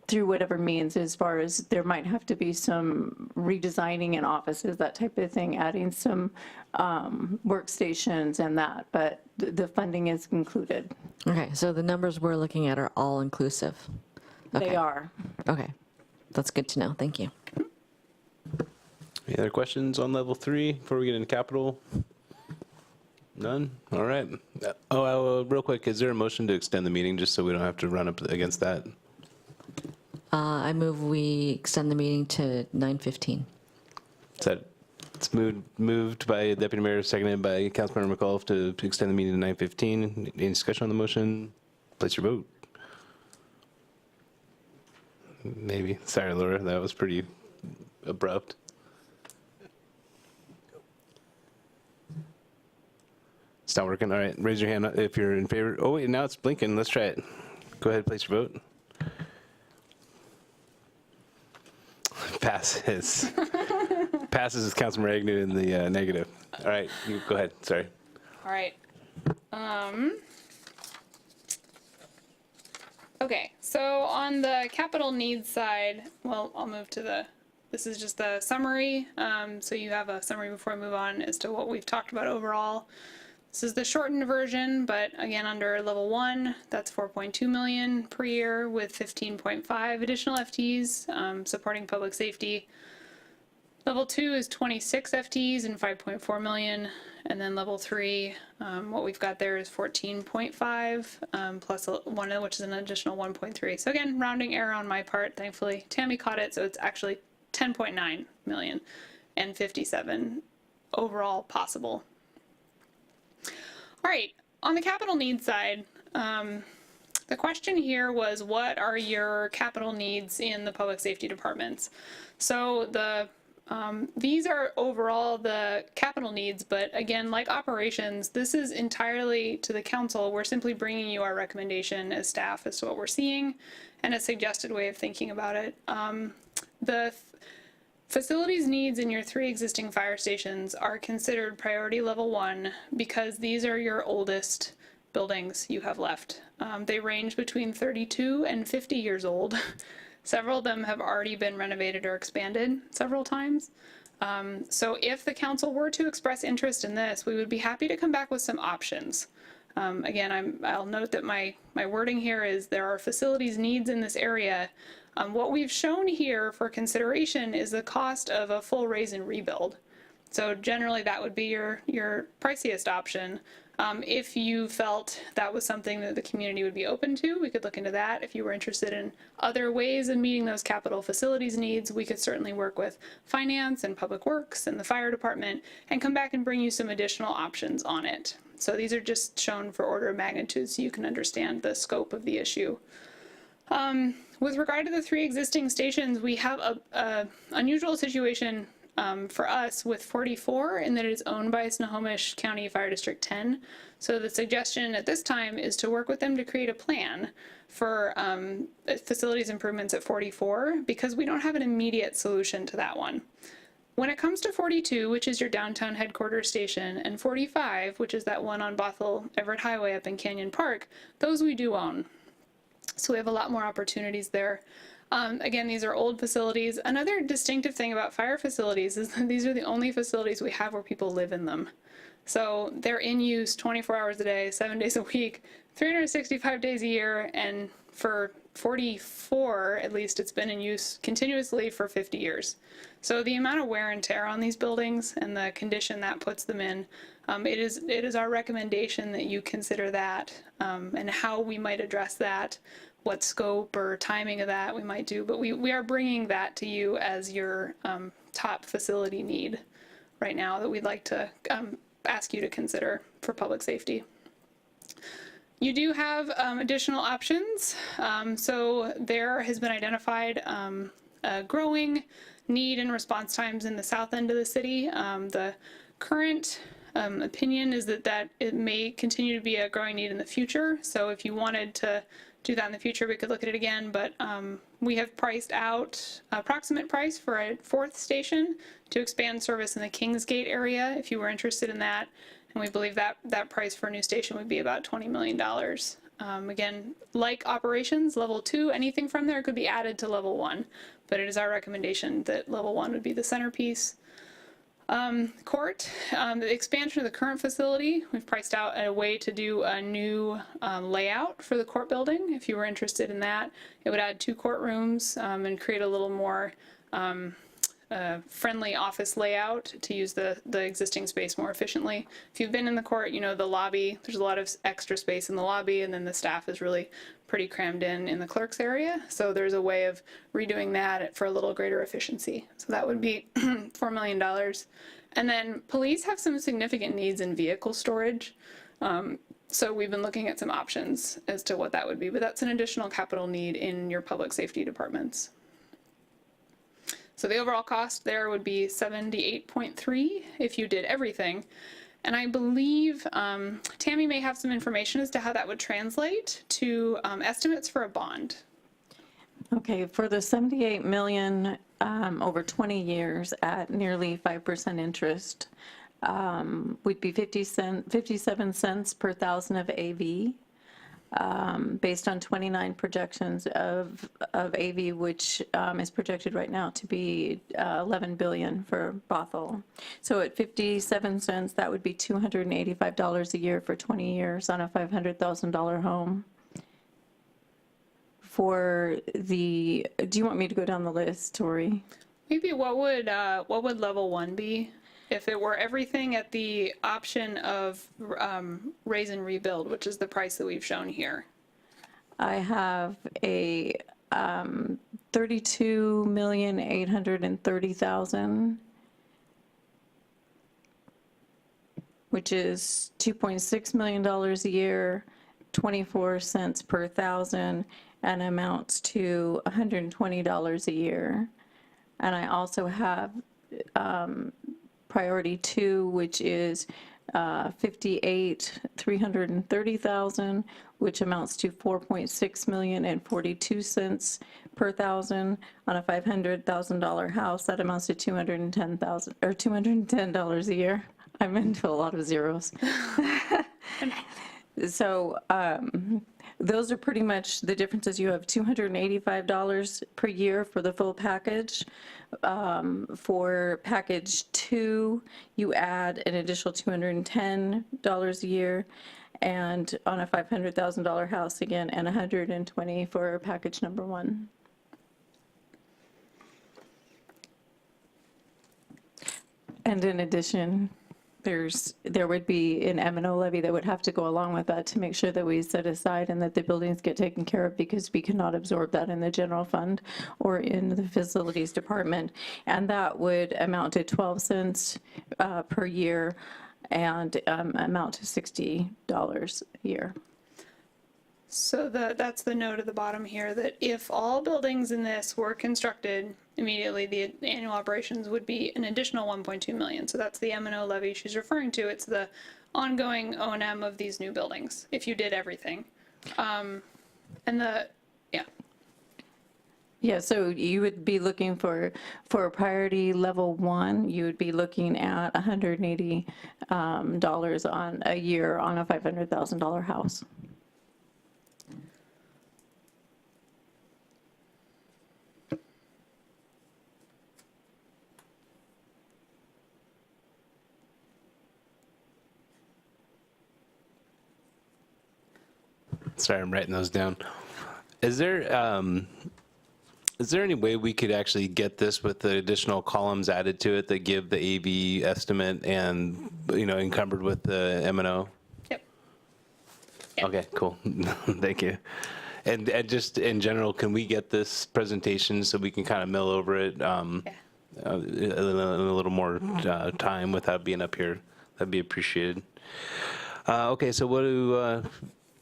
through whatever means, as far as there might have to be some redesigning in offices, that type of thing, adding some workstations and that, but the funding is included. Okay, so the numbers we're looking at are all inclusive. Okay. They are. Okay, that's good to know. Thank you. Any other questions on level 3 before we get into capital? None? All right. Real quick, is there a motion to extend the meeting just so we don't have to run up against that? I move we extend the meeting to 9:15. It's moved by Deputy Mayor, seconded by Councilmember McAuliffe to extend the meeting to 9:15. Any discussion on the motion? Place your vote. Maybe. Sorry, Laura, that was pretty abrupt. It's not working. All right, raise your hand if you're in favor. Oh, wait, now it's blinking. Let's try it. Go ahead, place your vote. Passes. Passes with Councilmember Agnew in the negative. All right, you go ahead. Sorry. All right. Okay, so on the capital needs side, well, I'll move to this is just the summary. So you have a summary before I move on as to what we've talked about overall. This is the shortened version, but again, under level 1, that's 4.2 million per year with 15.5 additional FTEs supporting public safety. Level 2 is 26 FTEs and 5.4 million. And then level 3, what we've got there is 14.5 plus one, which is an additional 1.3. So again, rounding error on my part. Thankfully, Tammy caught it, so it's actually 10.9 million and 57 overall possible. All right, on the capital needs side, the question here was, what are your capital needs in the public safety departments? So these are overall the capital needs, but again, like operations, this is entirely to the council. We're simply bringing you our recommendation as staff as to what we're seeing and a suggested way of thinking about it. The facilities needs in your 3 existing fire stations are considered priority level 1 because these are your oldest buildings you have left. They range between 32 and 50 years old. Several of them have already been renovated or expanded several times. So if the council were to express interest in this, we would be happy to come back with some options. Again, I'll note that my wording here is there are facilities needs in this area. What we've shown here for consideration is the cost of a full raise and rebuild. So generally that would be your priciest option. If you felt that was something that the community would be open to, we could look into that. If you were interested in other ways of meeting those capital facilities needs, we could certainly work with finance and public works and the fire department and come back and bring you some additional options on it. So these are just shown for order of magnitude so you can understand the scope of the issue. With regard to the 3 existing stations, we have a unusual situation for us with 44 in that it is owned by Snohomish County Fire District 10. So the suggestion at this time is to work with them to create a plan for facilities improvements at 44 because we don't have an immediate solution to that one. When it comes to 42, which is your downtown headquarters station, and 45, which is that one on Bothell Everett Highway up in Canyon Park, those we do own. So we have a lot more opportunities there. Again, these are old facilities. Another distinctive thing about fire facilities is that these are the only facilities we have where people live in them. So they're in use 24 hours a day, 7 days a week, 365 days a year, and for 44, at least, it's been in use continuously for 50 years. So the amount of wear and tear on these buildings and the condition that puts them in, it is our recommendation that you consider that and how we might address that, what scope or timing of that we might do, but we are bringing that to you as your top facility need right now that we'd like to ask you to consider for public safety. You do have additional options. So there has been identified a growing need and response times in the south end of the city. The current opinion is that it may continue to be a growing need in the future. So if you wanted to do that in the future, we could look at it again, but we have priced out approximate price for a 4th station to expand service in the Kingsgate area if you were interested in that, and we believe that price for a new station would be about $20 million. Again, like operations, level 2, anything from there could be added to level 1, but it is our recommendation that level 1 would be the centerpiece. Court, the expansion of the current facility, we've priced out a way to do a new layout for the court building. If you were interested in that, it would add 2 courtrooms and create a little more friendly office layout to use the existing space more efficiently. If you've been in the court, you know the lobby, there's a lot of extra space in the lobby, and then the staff is really pretty crammed in the clerk's area. So there's a way of redoing that for a little greater efficiency. So that would be $4 million. And then police have some significant needs in vehicle storage. So we've been looking at some options as to what that would be, but that's an additional capital need in your public safety departments. So the overall cost there would be 78.3 if you did everything. And I believe Tammy may have some information as to how that would translate to estimates for a bond. Okay, for the 78 million over 20 years at nearly 5% interest, would be 57 cents per thousand of AV, based on 29 projections of AV, which is projected right now to be 11 billion for Bothell. So at 57 cents, that would be $285 a year for 20 years on a $500,000 home. For the, do you want me to go down the list, Tori? Maybe what would level 1 be if it were everything at the option of raise and rebuild, which is the price that we've shown here? I have a 32,830,000, which is $2.6 million a year, 24 cents per thousand, and amounts to $120 a year. And I also have priority 2, which is 330,000, which amounts to 4.6 million and 42 cents per thousand. On a $500,000 house, that amounts to 210,000 or $210 a year. I'm into a lot of zeros. So those are pretty much the differences. You have $285 per year for the full package. For package 2, you add an additional $210 a year. And on a $500,000 house, again, and $120 for package number 1. And in addition, there would be an M&O levy that would have to go along with that to make sure that we set aside and that the buildings get taken care of, because we cannot absorb that in the general fund or in the facilities department. And that would amount to 12 cents per year and amount to $60 a year. So that's the note at the bottom here, that if all buildings in this were constructed immediately, the annual operations would be an additional 1.2 million. So that's the M&O levy she's referring to. It's the ongoing O&M of these new buildings, if you did everything. Yeah, so you would be looking for priority level 1, you would be looking at $180 on a year on a $500,000 house. Sorry, I'm writing those down. Is there any way we could actually get this with the additional columns added to it that give the AV estimate and, encumbered with the M&O? Yep. Okay, cool. Thank you. And just in general, can we get this presentation so we can kind of mill over it in a little more time without being up here? That'd be appreciated. Okay, so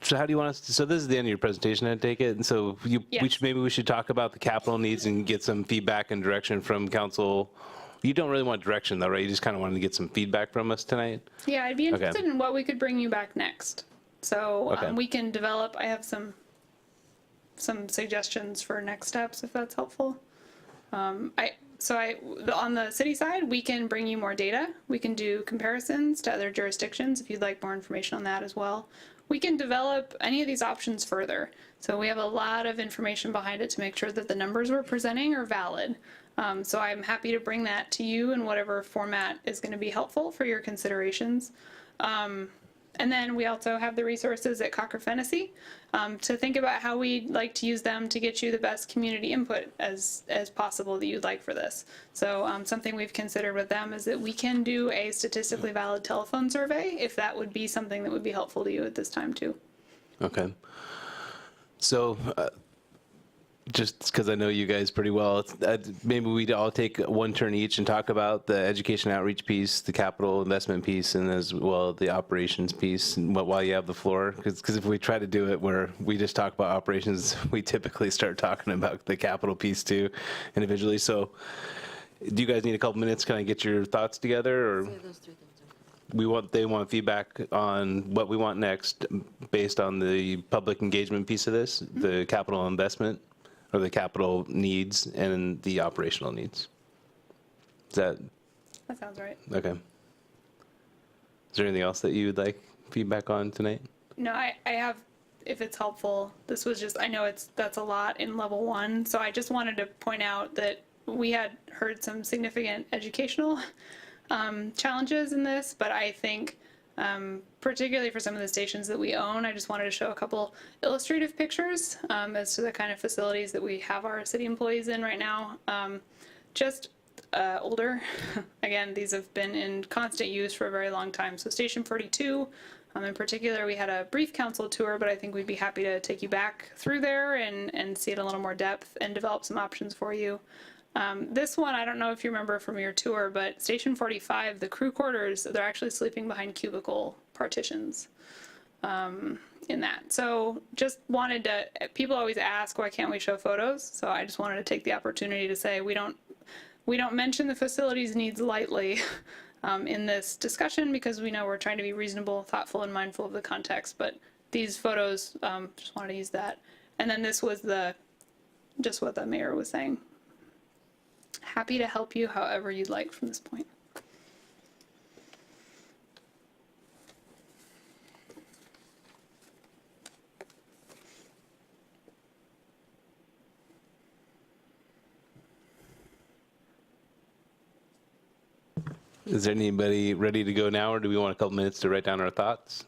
so how do you want us to, so this is the end of your presentation, I take it? And so maybe we should talk about the capital needs and get some feedback and direction from council. You don't really want direction though, right? You just kind of wanted to get some feedback from us tonight? Yeah, I'd be interested in what we could bring you back next. So we can develop, I have some suggestions for next steps, if that's helpful. On the city side, we can bring you more data. We can do comparisons to other jurisdictions if you'd like more information on that as well. We can develop any of these options further. So we have a lot of information behind it to make sure that the numbers we're presenting are valid. So I'm happy to bring that to you in whatever format is going to be helpful for your considerations. And then we also have the resources at Cocker-Fennessy to think about how we'd like to use them to get you the best community input as possible that you'd like for this. So something we've considered with them is that we can do a statistically valid telephone survey if that would be something that would be helpful to you at this time too. Okay. So just because I know you guys pretty well, maybe we'd all take one turn each and talk about the education outreach piece, the capital investment piece, and as well the operations piece, and while you have the floor. Because if we try to do it where we just talk about operations, we typically start talking about the capital piece too individually. So do you guys need a couple minutes to kind of get your thoughts together? Or they want feedback on what we want next based on the public engagement piece of this, the capital investment, or the capital needs and the operational needs. That sounds right. Okay. Is there anything else that you would like feedback on tonight? No, I have, if it's helpful, this was just, I know that's a lot in level 1, so I just wanted to point out that we had heard some significant educational challenges in this, but I think particularly for some of the stations that we own, I just wanted to show a couple illustrative pictures as to the kind of facilities that we have our city employees in right now. Just older. Again, these have been in constant use for a very long time. So Station 42, in particular, we had a brief council tour, but I think we'd be happy to take you back through there and see it in a little more depth and develop some options for you. This one, I don't know if you remember from your tour, but Station 45, the crew quarters, they're actually sleeping behind cubicle partitions in that. So just wanted to, people always ask, why can't we show photos? So I just wanted to take the opportunity to say we don't mention the facilities needs lightly in this discussion, because we know we're trying to be reasonable, thoughtful, and mindful of the context. But these photos, just wanted to use that. And then this was just what the mayor was saying. Happy to help you however you'd like from this point. Is there anybody ready to go now, or do we want a couple minutes to write down our thoughts?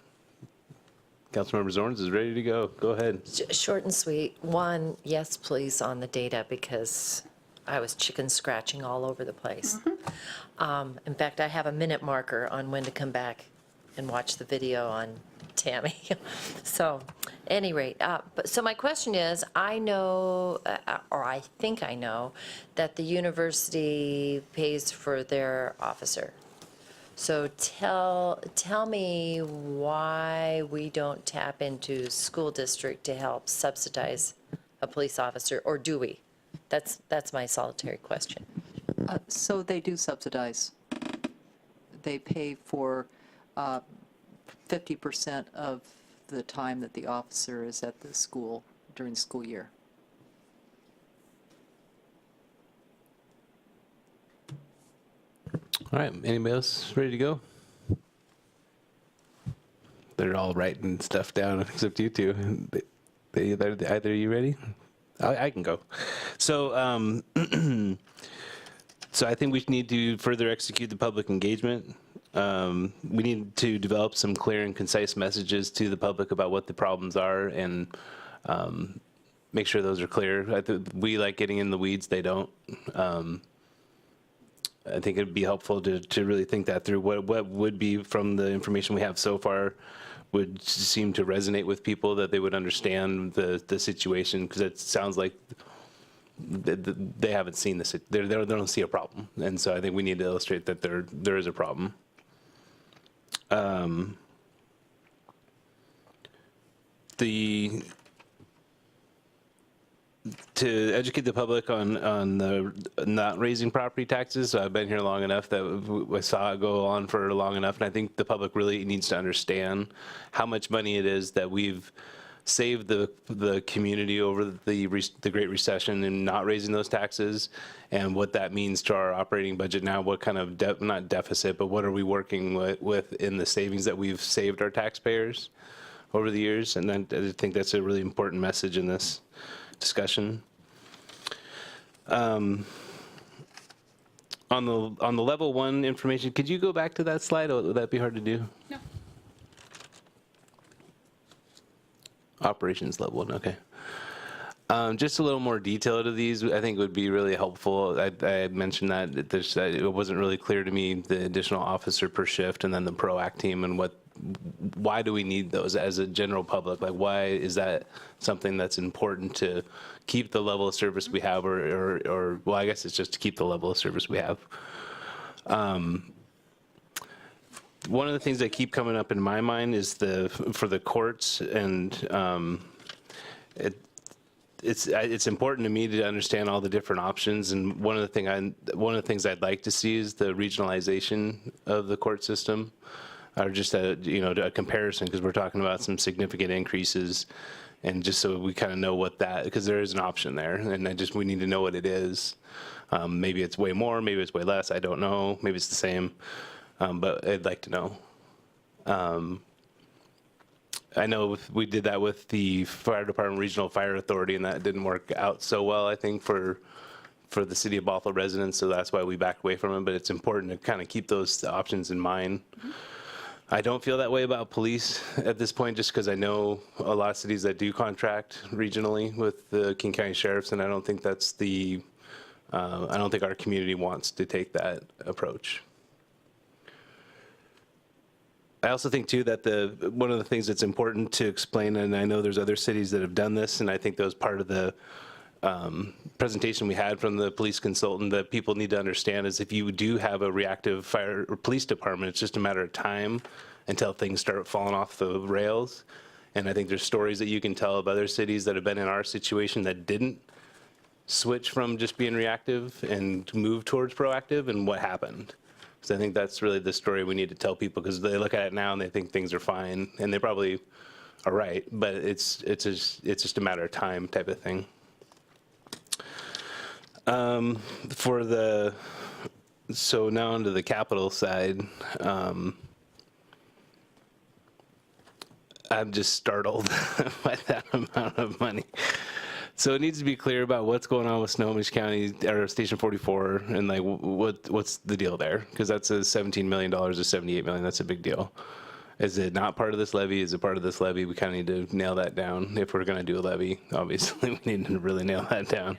Councilmember Zorns is ready to go. Go ahead. Short and sweet. One, yes, please, on the data, because I was chicken scratching all over the place. In fact, I have a minute marker on when to come back and watch the video on Tammy. So, any rate, so my question is, I know, or I think I know, that the university pays for their officer. So tell me why we don't tap into school district to help subsidize a police officer, or do we? That's my solitary question. So they do subsidize. They pay for 50% of the time that the officer is at the school during the school year. All right, anybody else ready to go? They're all writing stuff down except you two. Either you ready? I can go. So, so I think we need to further execute the public engagement. We need to develop some clear and concise messages to the public about what the problems are, and make sure those are clear. We like getting in the weeds, they don't. I think it'd be helpful to really think that through. What would be, from the information we have so far, would seem to resonate with people, that they would understand the situation, because it sounds like they haven't seen this. They don't see a problem, and so I think we need to illustrate that there is a problem. To educate the public on the not raising property taxes. So I've been here long enough that I saw it go on for long enough, and I think the public really needs to understand how much money it is that we've saved the community over the Great Recession and not raising those taxes, and what that means to our operating budget now. What kind of not deficit, but what are we working with in the savings that we've saved our taxpayers over the years? And then I think that's a really important message in this discussion. On the level 1 information, could you go back to that slide? Or would that be hard to do? No. Operations level 1, okay. Just a little more detail to these, I think would be really helpful. I mentioned that it wasn't really clear to me, the additional officer per shift, and then the PROACT team, and why do we need those as a general public? Like, why is that something that's important to keep the level of service we have, or well, I guess it's just to keep the level of service we have. One of the things that keep coming up in my mind is for the courts, and it's important to me to understand all the different options. And one of the things I'd like to see is the regionalization of the court system, or just a comparison, because we're talking about some significant increases, and just so we kind of know what that, because there is an option there, and we need to know what it is. Maybe it's way more, maybe it's way less, I don't know, maybe it's the same, but I'd like to know. I know we did that with the Fire Department Regional Fire Authority, and that didn't work out so well, I think, for the city of Bothell residents, so that's why we backed away from it. But it's important to kind of keep those options in mind. Mm-hmm. I don't feel that way about police at this point, just because I know a lot of cities that do contract regionally with the King County Sheriffs, and I don't think that's the I don't think our community wants to take that approach. I also think too that one of the things that's important to explain, and I know there's other cities that have done this, and I think that was part of the presentation we had from the police consultant that people need to understand is if you do have a reactive fire or police department, it's just a matter of time until things start falling off the rails. And I think there's stories that you can tell of other cities that have been in our situation that didn't switch from just being reactive and move towards proactive, and what happened. So I think that's really the story we need to tell people, because they look at it now and they think things are fine, and they probably are right, but it's just a matter of time type of thing. So now onto the capital side, I'm just startled by that amount of money. So it needs to be clear about what's going on with Snohomish County or Station 44, and like what's the deal there? Because that's a $17 million to $78 million. That's a big deal. Is it not part of this levy? Is it part of this levy? We kind of need to nail that down. If we're going to do a levy, obviously we need to really nail that down.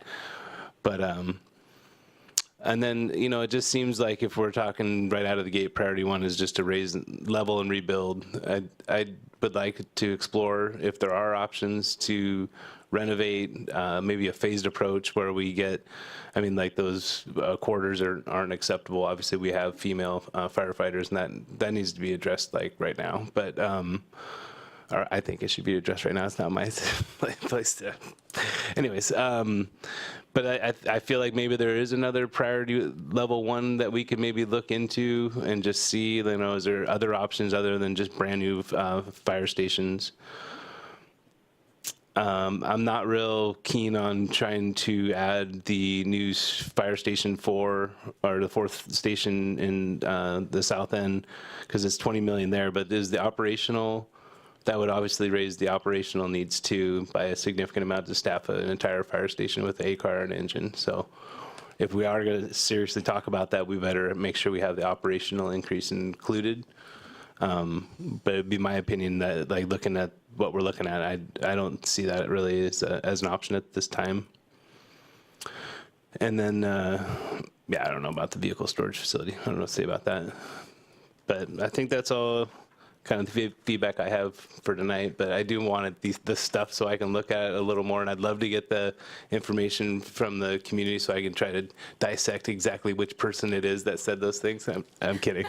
But and then, you know, it just seems like if we're talking right out of the gate, priority one is just to raise level and rebuild. I would like to explore if there are options to renovate, maybe a phased approach where we get, I mean, like those quarters aren't acceptable. Obviously, we have female firefighters, and that needs to be addressed like right now. But or I think it should be addressed right now. It's not my place to. Anyways, but I feel like maybe there is another priority level one that we could maybe look into and just see, you know, is there other options other than just brand new fire stations? I'm not real keen on trying to add the new fire station 4 or the 4th station in the south end, because it's 20 million there, but is the operational, that would obviously raise the operational needs too by a significant amount to staff an entire fire station with a car and engine. So if we are going to seriously talk about that, we better make sure we have the operational increase included. But it'd be my opinion that, like, looking at what we're looking at, I don't see that really as an option at this time. And then, yeah, I don't know about the vehicle storage facility. I don't know what to say about that. But I think that's all kind of the feedback I have for tonight. But I do want this stuff so I can look at it a little more, and I'd love to get the information from the community so I can try to dissect exactly which person it is that said those things. I'm kidding.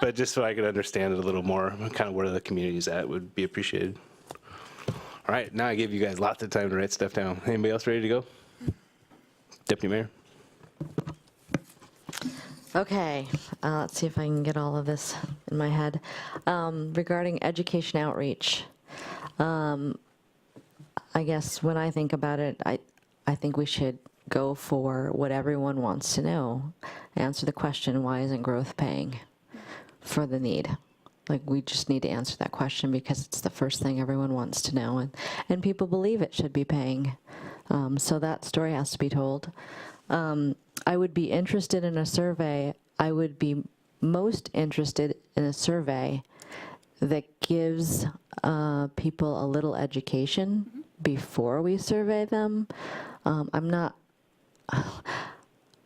But just so I can understand it a little more, kind of where the community's at would be appreciated. All right, now I gave you guys lots of time to write stuff down. Anybody else ready to go? Deputy Mayor? Okay, let's see if I can get all of this in my head. Regarding education outreach, I guess when I think about it, I think we should go for what everyone wants to know. Answer the question, why isn't growth paying for the need? Like, we just need to answer that question because it's the first thing everyone wants to know, and people believe it should be paying. So that story has to be told. I would be interested in a survey. I would be most interested in a survey that gives people a little education before we survey them. I'm not,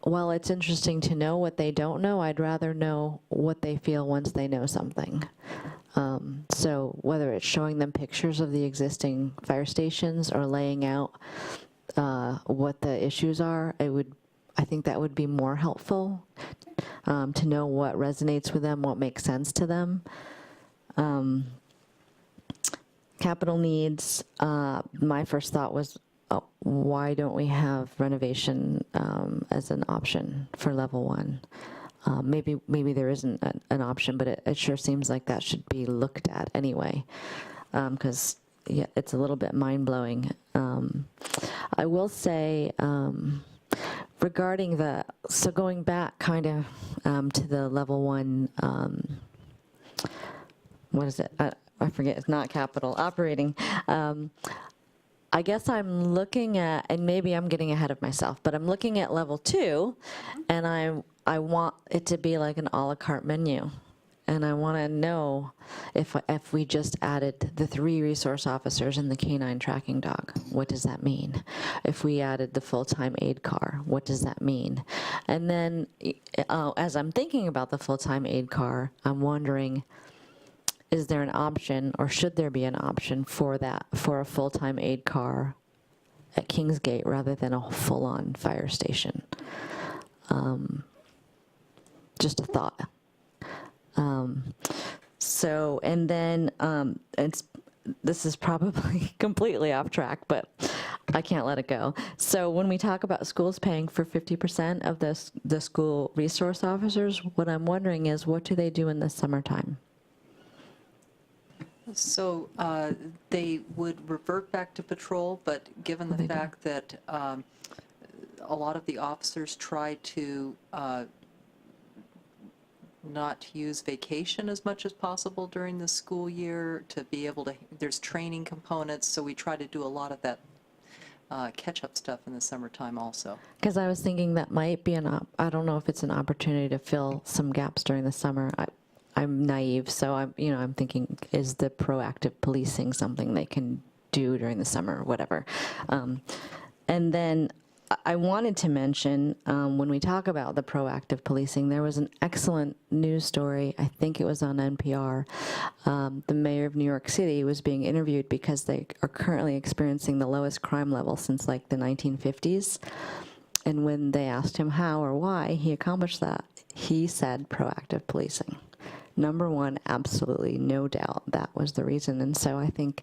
while it's interesting to know what they don't know, I'd rather know what they feel once they know something. So whether it's showing them pictures of the existing fire stations or laying out what the issues are, I think that would be more helpful to know what resonates with them, what makes sense to them. Capital needs, my first thought was, why don't we have renovation as an option for level 1? Maybe there isn't an option, but it sure seems like that should be looked at anyway, because yeah, it's a little bit mind-blowing. I will say, regarding so going back kind of to the level 1, what is it? I forget, it's not capital, operating. I guess I'm looking at, and maybe I'm getting ahead of myself, but I'm looking at level 2, and I want it to be like an a la carte menu. And I want to know if we just added the 3 resource officers and the canine tracking dog, what does that mean? If we added the full-time aid car, what does that mean? And then as I'm thinking about the full-time aid car, I'm wondering, is there an option, or should there be an option for that, for a full-time aid car at Kingsgate rather than a full-on fire station? Just a thought. So, and then this is probably completely off track, but I can't let it go. So when we talk about schools paying for 50% of the school resource officers, what I'm wondering is, what do they do in the summertime? So they would revert back to patrol, but given the fact that a lot of the officers try to not use vacation as much as possible during the school year to be able to, there's training components, so we try to do a lot of that catch-up stuff in the summertime also. Because I was thinking that might be I don't know if it's an opportunity to fill some gaps during the summer. I'm naive, so I'm thinking, is the proactive policing something they can do during the summer or whatever? And then I wanted to mention, when we talk about the proactive policing, there was an excellent news story, I think it was on NPR. The mayor of New York City was being interviewed because they are currently experiencing the lowest crime level since like the 1950s. And when they asked him how or why he accomplished that, he said proactive policing. Number one, absolutely, no doubt, that was the reason. And so I think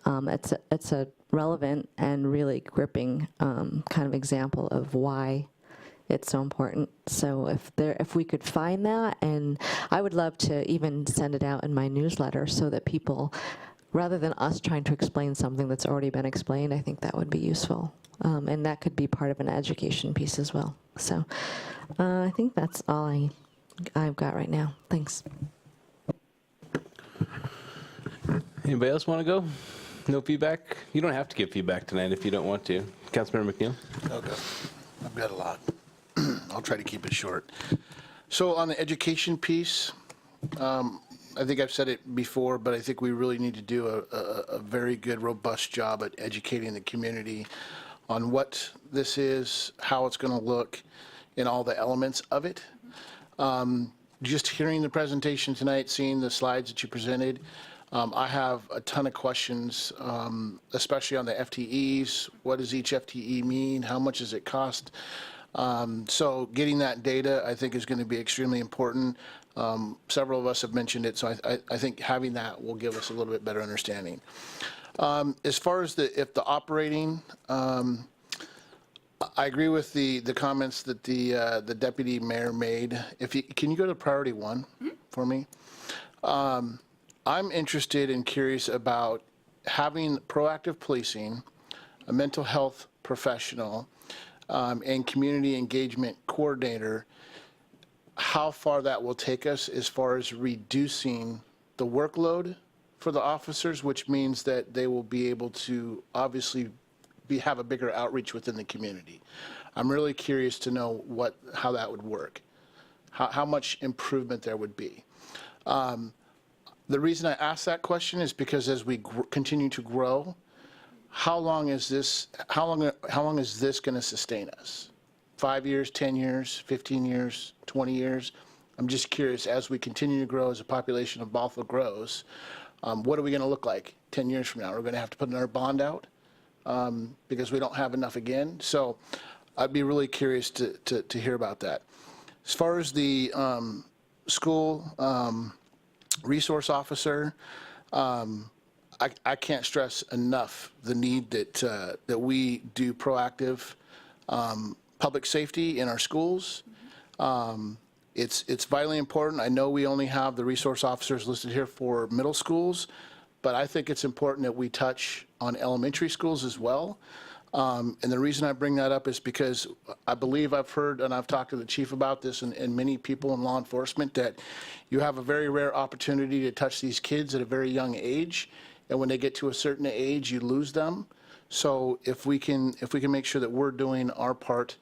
it's a relevant and really gripping kind of example of why it's so important. So if we could find that, and I would love to even send it out in my newsletter so that people, rather than us trying to explain something that's already been explained, I think that would be useful. And that could be part of an education piece as well. So I think that's all I've got right now. Thanks. Anybody else want to go? No feedback? You don't have to give feedback tonight if you don't want to. Councilmember McNeil? Okay. I've got a lot. I'll try to keep it short. So on the education piece, I think I've said it before, but I think we really need to do a very good, robust job at educating the community on what this is, how it's going to look, and all the elements of it. Just hearing the presentation tonight, seeing the slides that you presented, I have a ton of questions, especially on the FTEs. What does each FTE mean? How much does it cost? So getting that data, I think, is going to be extremely important. Several of us have mentioned it, so I think having that will give us a little bit better understanding. As far as if the operating, I agree with the comments that the deputy mayor made. Can you go to priority 1 for me? I'm interested and curious about having proactive policing, a mental health professional, and community engagement coordinator, how far that will take us as far as reducing the workload for the officers, which means that they will be able to obviously have a bigger outreach within the community. I'm really curious to know how that would work, how much improvement there would be. The reason I ask that question is because as we continue to grow, how long is this going to sustain us? 5 years, 10 years, 15 years, 20 years? I'm just curious, as we continue to grow, as the population of Bothell grows, what are we going to look like 10 years from now? Are we going to have to put another bond out because we don't have enough again? So I'd be really curious to hear about that. As far as the school resource officer, I can't stress enough the need that we do proactive public safety in our schools. It's vitally important. I know we only have the resource officers listed here for middle schools, but I think it's important that we touch on elementary schools as well. And the reason I bring that up is because I believe I've heard, and I've talked to the chief about this, and many people in law enforcement, that you have a very rare opportunity to touch these kids at a very young age, and when they get to a certain age, you lose them. So if we can make sure that we're doing our part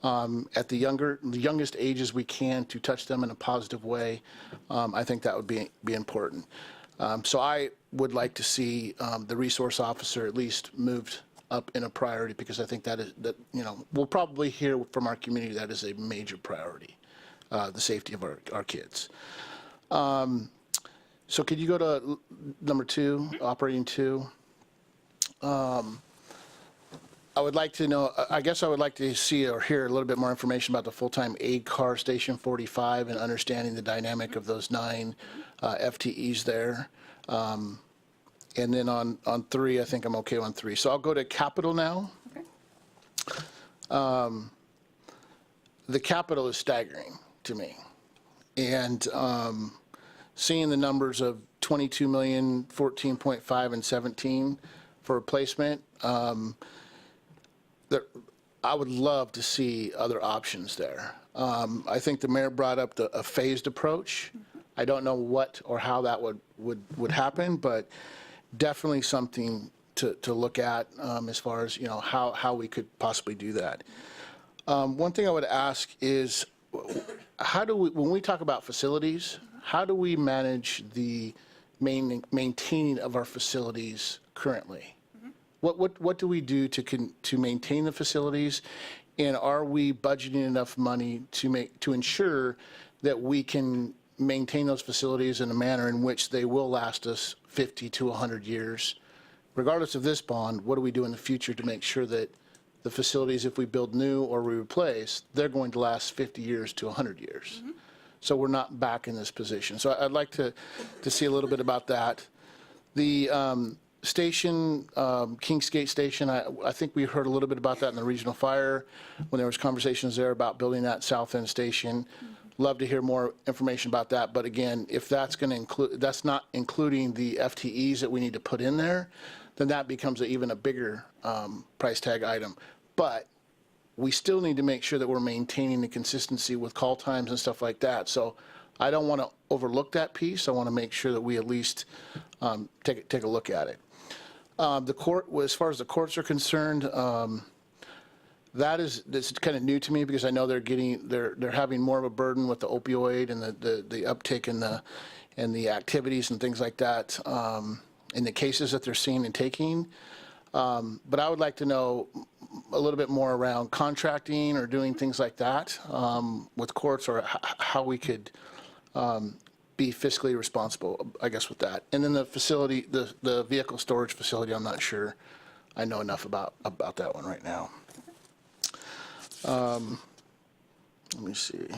at the youngest ages we can to touch them in a positive way. I think that would be important. So I would like to see the resource officer at least moved up in a priority, because I think that we'll probably hear from our community that is a major priority, the safety of our kids. So could you go to number 2, operating 2? I would like to know, I guess I would like to see or hear a little bit more information about the full-time aid car Station 45 and understanding the dynamic of those 9 FTEs there. And then on 3, I think I'm okay on 3. So I'll go to capital now. Okay. The capital is staggering to me. And seeing the numbers of 22 million, 14.5, and 17 for replacement, I would love to see other options there. I think the mayor brought up a phased approach. I don't know what or how that would happen, but definitely something to look at as far as how we could possibly do that. One thing I would ask is, how do we, when we talk about facilities, how do we manage the maintaining of our facilities currently? What do we do to maintain the facilities, and are we budgeting enough money to ensure that we can maintain those facilities in a manner in which they will last us 50 to 100 years? Regardless of this bond, what do we do in the future to make sure that the facilities, if we build new or we replace, they're going to last 50 years to 100 years? So we're not back in this position. So I'd like to see a little bit about that. The station, Kingsgate Station, I think we heard a little bit about that in the regional fire when there was conversations there about building that south end station. Love to hear more information about that. But again, if that's going to include, that's not including the FTEs that we need to put in there, then that becomes even a bigger price tag item. But we still need to make sure that we're maintaining the consistency with call times and stuff like that. So I don't want to overlook that piece. I want to make sure that we at least take a look at it. The court, as far as the courts are concerned, that's kind of new to me, because I know they're having more of a burden with the opioid and the uptick in the activities and things like that, in the cases that they're seeing and taking. But I would like to know a little bit more around contracting or doing things like that with courts, or how we could be fiscally responsible, I guess, with that. And then the facility, the vehicle storage facility, I'm not sure I know enough about that one right now. Let me see.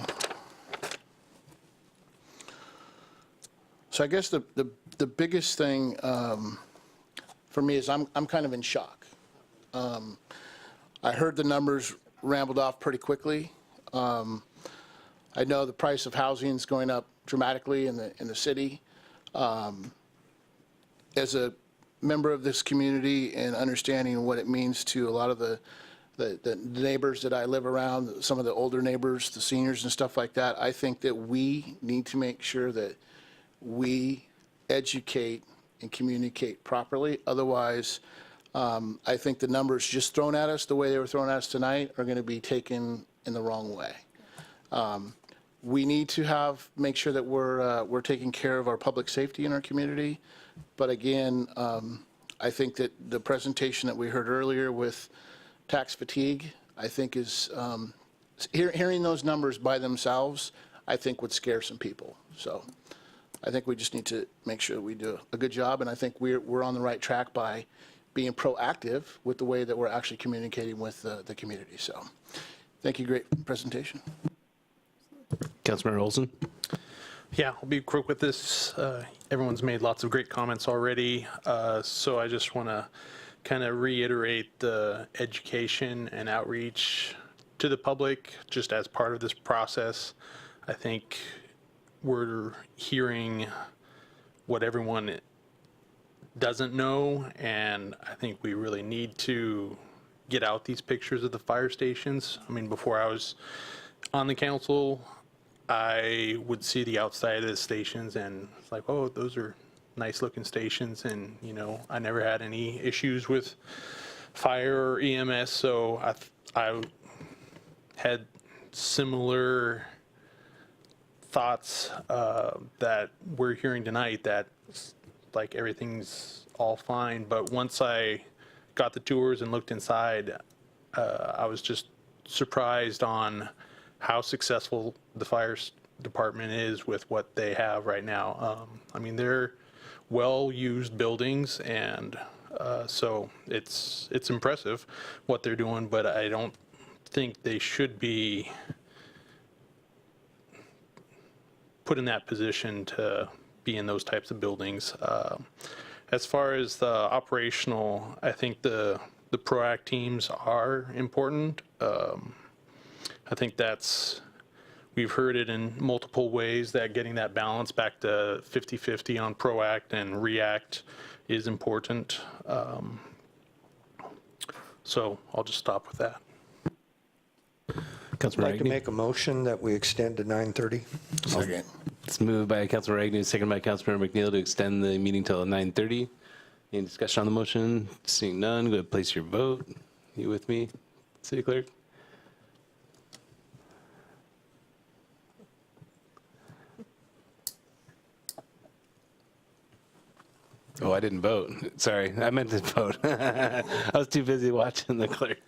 So I guess the biggest thing for me is I'm kind of in shock. I heard the numbers rambled off pretty quickly. I know the price of housing is going up dramatically in the city. As a member of this community and understanding what it means to a lot of the neighbors that I live around, some of the older neighbors, the seniors and stuff like that, I think that we need to make sure that we educate and communicate properly. Otherwise, I think the numbers just thrown at us the way they were thrown at us tonight are going to be taken in the wrong way. We need to make sure that we're taking care of our public safety in our community. But again, I think that the presentation that we heard earlier with tax fatigue, I think is, hearing those numbers by themselves, I think would scare some people. So I think we just need to make sure that we do a good job, and I think we're on the right track by being proactive with the way that we're actually communicating with the community. So thank you, great presentation. Councilmember Olson? Yeah, I'll be quick with this. Everyone's made lots of great comments already, so I just want to kind of reiterate the education and outreach to the public just as part of this process. I think we're hearing what everyone doesn't know, and I think we really need to get out these pictures of the fire stations. I mean, before I was on the council, I would see the outside of the stations and it's like, oh, those are nice looking stations, and I never had any issues with fire or EMS, so had similar thoughts that we're hearing tonight, that like everything's all fine. But once I got the tours and looked inside, I was just surprised on how successful the fire department is with what they have right now. I mean, they're well-used buildings, and so it's impressive what they're doing, but I don't think they should be put in that position to be in those types of buildings. As far as the operational, I think the PROACT teams are important. I think we've heard it in multiple ways that getting that balance back to 50-50 on PROACT and REACT is important. So I'll just stop with that. I'd Councilor like to Agnew. make a motion that we extend to 9:30. Second. It's moved by Councilor Agnew, seconded by Councilor McNeil to extend the meeting till 9:30. Any discussion on the motion? Seeing none, go ahead and place your vote. You with me, City Clerk? Oh, I didn't vote. Sorry, I meant to vote. I was too busy watching the clerk.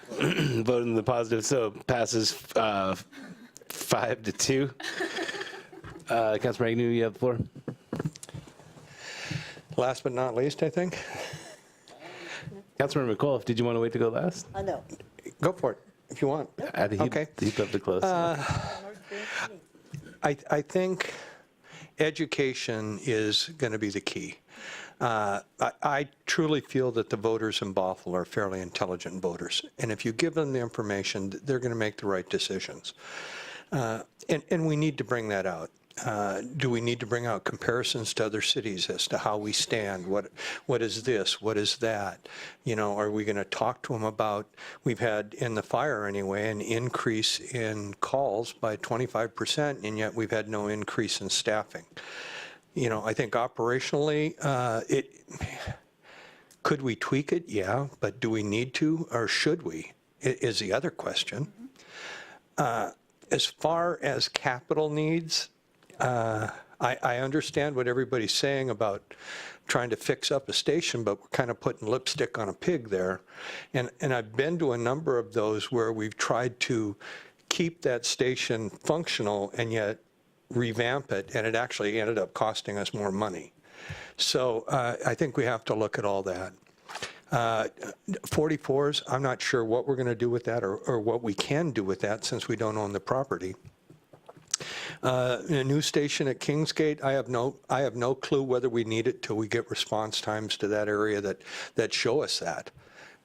Voting the positive, so passes 5-2. Councilor Agnew, you have the floor. Last but not least, I think. Councilor McAuliffe, did you want to wait to go last? No. Go for it, if you want. Okay. He'd love to close. I think education is going to be the key. I truly feel that the voters in Bothell are fairly intelligent voters, and if you give them the information, they're going to make the right decisions. And we need to bring that out. Do we need to bring out comparisons to other cities as to how we stand? What is this? What is that? You know, are we going to talk to them about, we've had, in the fire anyway, an increase in calls by 25%, and yet we've had no increase in staffing. You know, I think operationally, could we tweak it? Yeah, but do we need to, or should we, is the other question. As far as capital needs, I understand what everybody's saying about trying to fix up a station, but we're kind of putting lipstick on a pig there. And I've been to a number of those where we've tried to keep that station functional and yet revamp it, and it actually ended up costing us more money. So I think we have to look at all that. 44s, I'm not sure what we're going to do with that, or what we can do with that, since we don't own the property. A new station at Kingsgate, I have no clue whether we need it till we get response times to that area that show us that.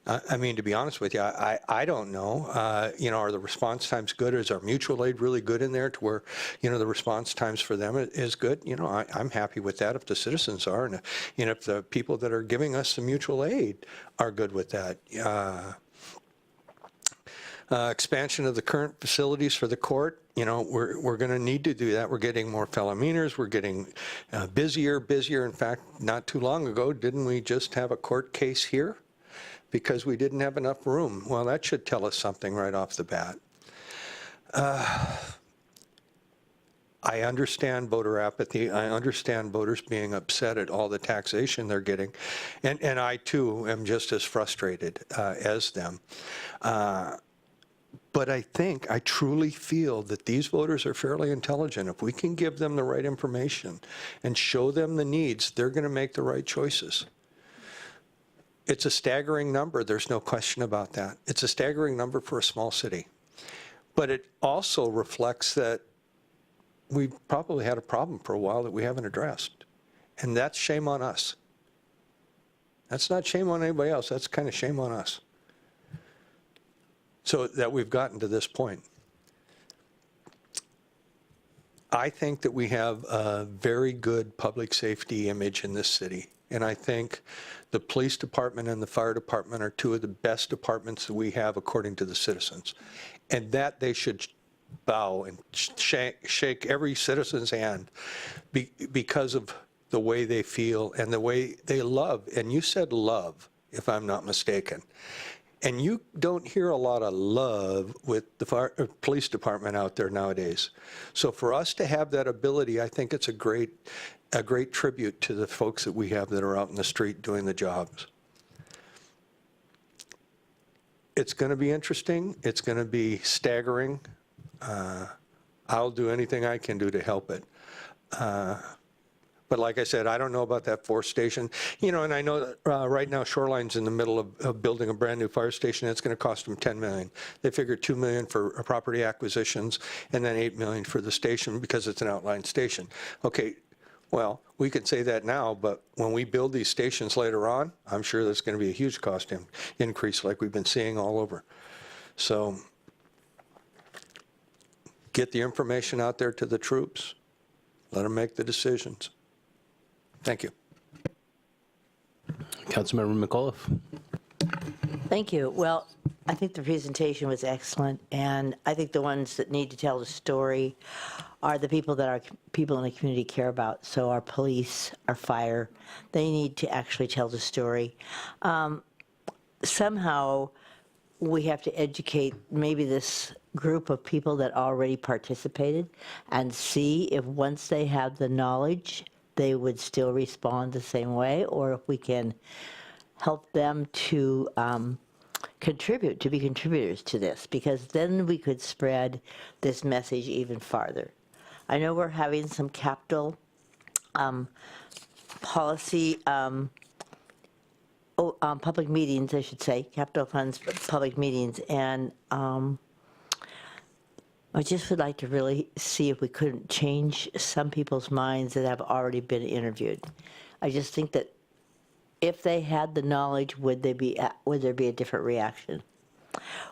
I mean, to be honest with you, I don't know. You know, are the response times good? Is our mutual aid really good in there to where, you know, the response times for them is good? You know, I'm happy with that if the citizens are, and you know, if the people that are giving us the mutual aid are good with that. Expansion of the current facilities for the court, you know, we're going to need to do that. We're getting more fellow-meaners. We're getting busier. In fact, not too long ago, didn't we just have a court case here because we didn't have enough room? Well, that should tell us something right off the bat. I understand voter apathy. I understand voters being upset at all the taxation they're getting. And I, too, am just as frustrated as them. But I truly feel that these voters are fairly intelligent. If we can give them the right information and show them the needs, they're going to make the right choices. It's a staggering number. There's no question about that. It's a staggering number for a small city. But it also reflects that we've probably had a problem for a while that we haven't addressed. And that's shame on us. That's not shame on anybody else. That's kind of shame on us. So that we've gotten to this point. I think that we have a very good public safety image in this city. And I think the police department and the fire department are two of the best departments that we have according to the citizens. And that they should bow and shake every citizen's hand because of the way they feel and the way they love. And you said love, if I'm not mistaken. And you don't hear a lot of love with the police department out there nowadays. So for us to have that ability, I think it's a great tribute to the folks that we have that are out in the street doing the jobs. It's going to be interesting. It's going to be staggering. I'll do anything I can do to help it. But like I said, I don't know about that fourth station. You know, and I know that right now Shoreline's in the middle of building a brand new fire station. It's going to cost them $10 million. They figured $2 million for property acquisitions and then $8 million for the station because it's an outlying station. Okay, well, we can say that now, but when we build these stations later on, I'm sure there's going to be a huge cost increase like we've been seeing all over. So get the information out there to the troops. Let them make the decisions. Thank you. Councilmember McAuliffe. Thank you. Well, I think the presentation was excellent, and I think the ones that need to tell the story are the people that our people in the community care about. So our police, our fire, they need to actually tell the story. Somehow, we have to educate maybe this group of people that already participated and see if once they have the knowledge, they would still respond the same way, or if we can help them to contribute, to be contributors to this, because then we could spread this message even farther. I know we're having some capital policy, public meetings, I should say, capital funds public meetings, and I just would like to really see if we couldn't change some people's minds that have already been interviewed. I just think that if they had the knowledge, would there be a different reaction?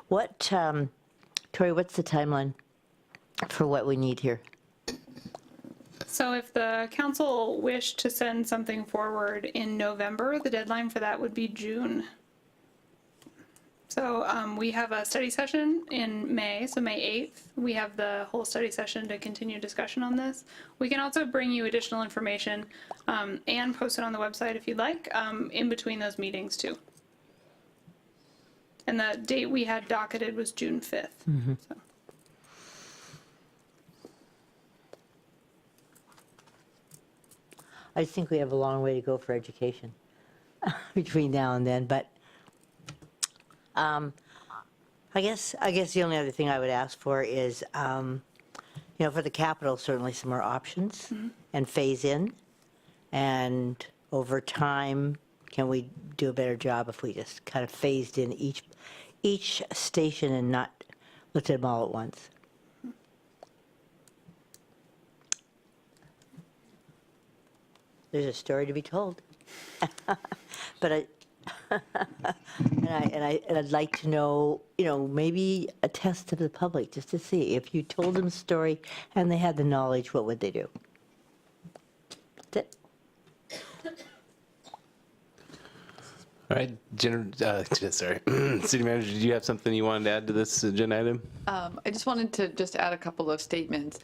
What, Tori, what's the timeline for what we need here? So if the council wished to send something forward in November, the deadline for that would be June. So we have a study session in May, so May 8th. We have the whole study session to continue discussion on this. We can also bring you additional information and post it on the website if you'd like, in between those meetings too. And the date we had docketed was June 5th. Mm-hmm. So. I just think we have a long way to go for education between now and then, but I guess the only other thing I would ask for is, you know, for the capital, certainly some more options and phase in. And over time, can we do a better job if we just kind of phased in each station and not looked at them all at once? There's a story to be told. But I'd like to know, you know, maybe a test to the public just to see if you told them a story and they had the knowledge, what would they do? That's it. All right, sorry. City Manager, did you have something you wanted to add to this agenda item? I just wanted to just add a couple of statements.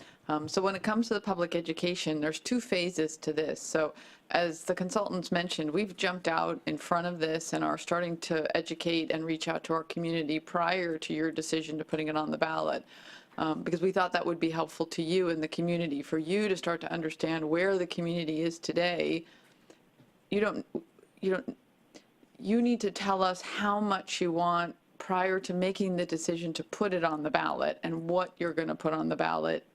So when it comes to the public education, there's two phases to this. So as the consultants mentioned, we've jumped out in front of this and are starting to educate and reach out to our community prior to your decision to putting it on the ballot. Because we thought that would be helpful to you and the community, for you to start to understand where the community is today. You need to tell us how much you want prior to making the decision to put it on the ballot and what you're going to put on the ballot.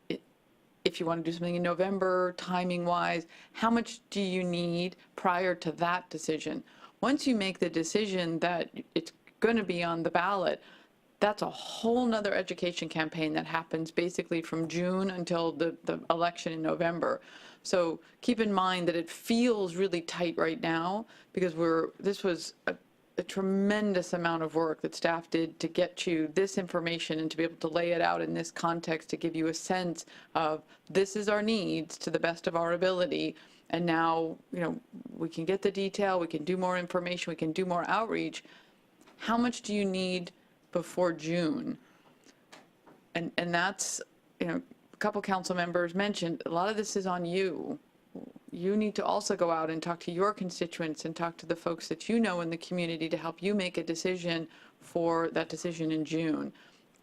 If you want to do something in November, timing wise, how much do you need prior to that decision? Once you make the decision that it's going to be on the ballot, that's a whole nother education campaign that happens basically from June until the election in November. So keep in mind that it feels really tight right now because this was a tremendous amount of work that staff did to get you this information and to be able to lay it out in this context to give you a sense of this is our needs to the best of our ability. And now, you know, we can get the detail, we can do more information, we can do more outreach. How much do you need before June? And that's, you know, a couple council members mentioned, a lot of this is on you. you need to also go out and talk to your constituents and talk to the folks that you know in the community to help you make a decision for that decision in June.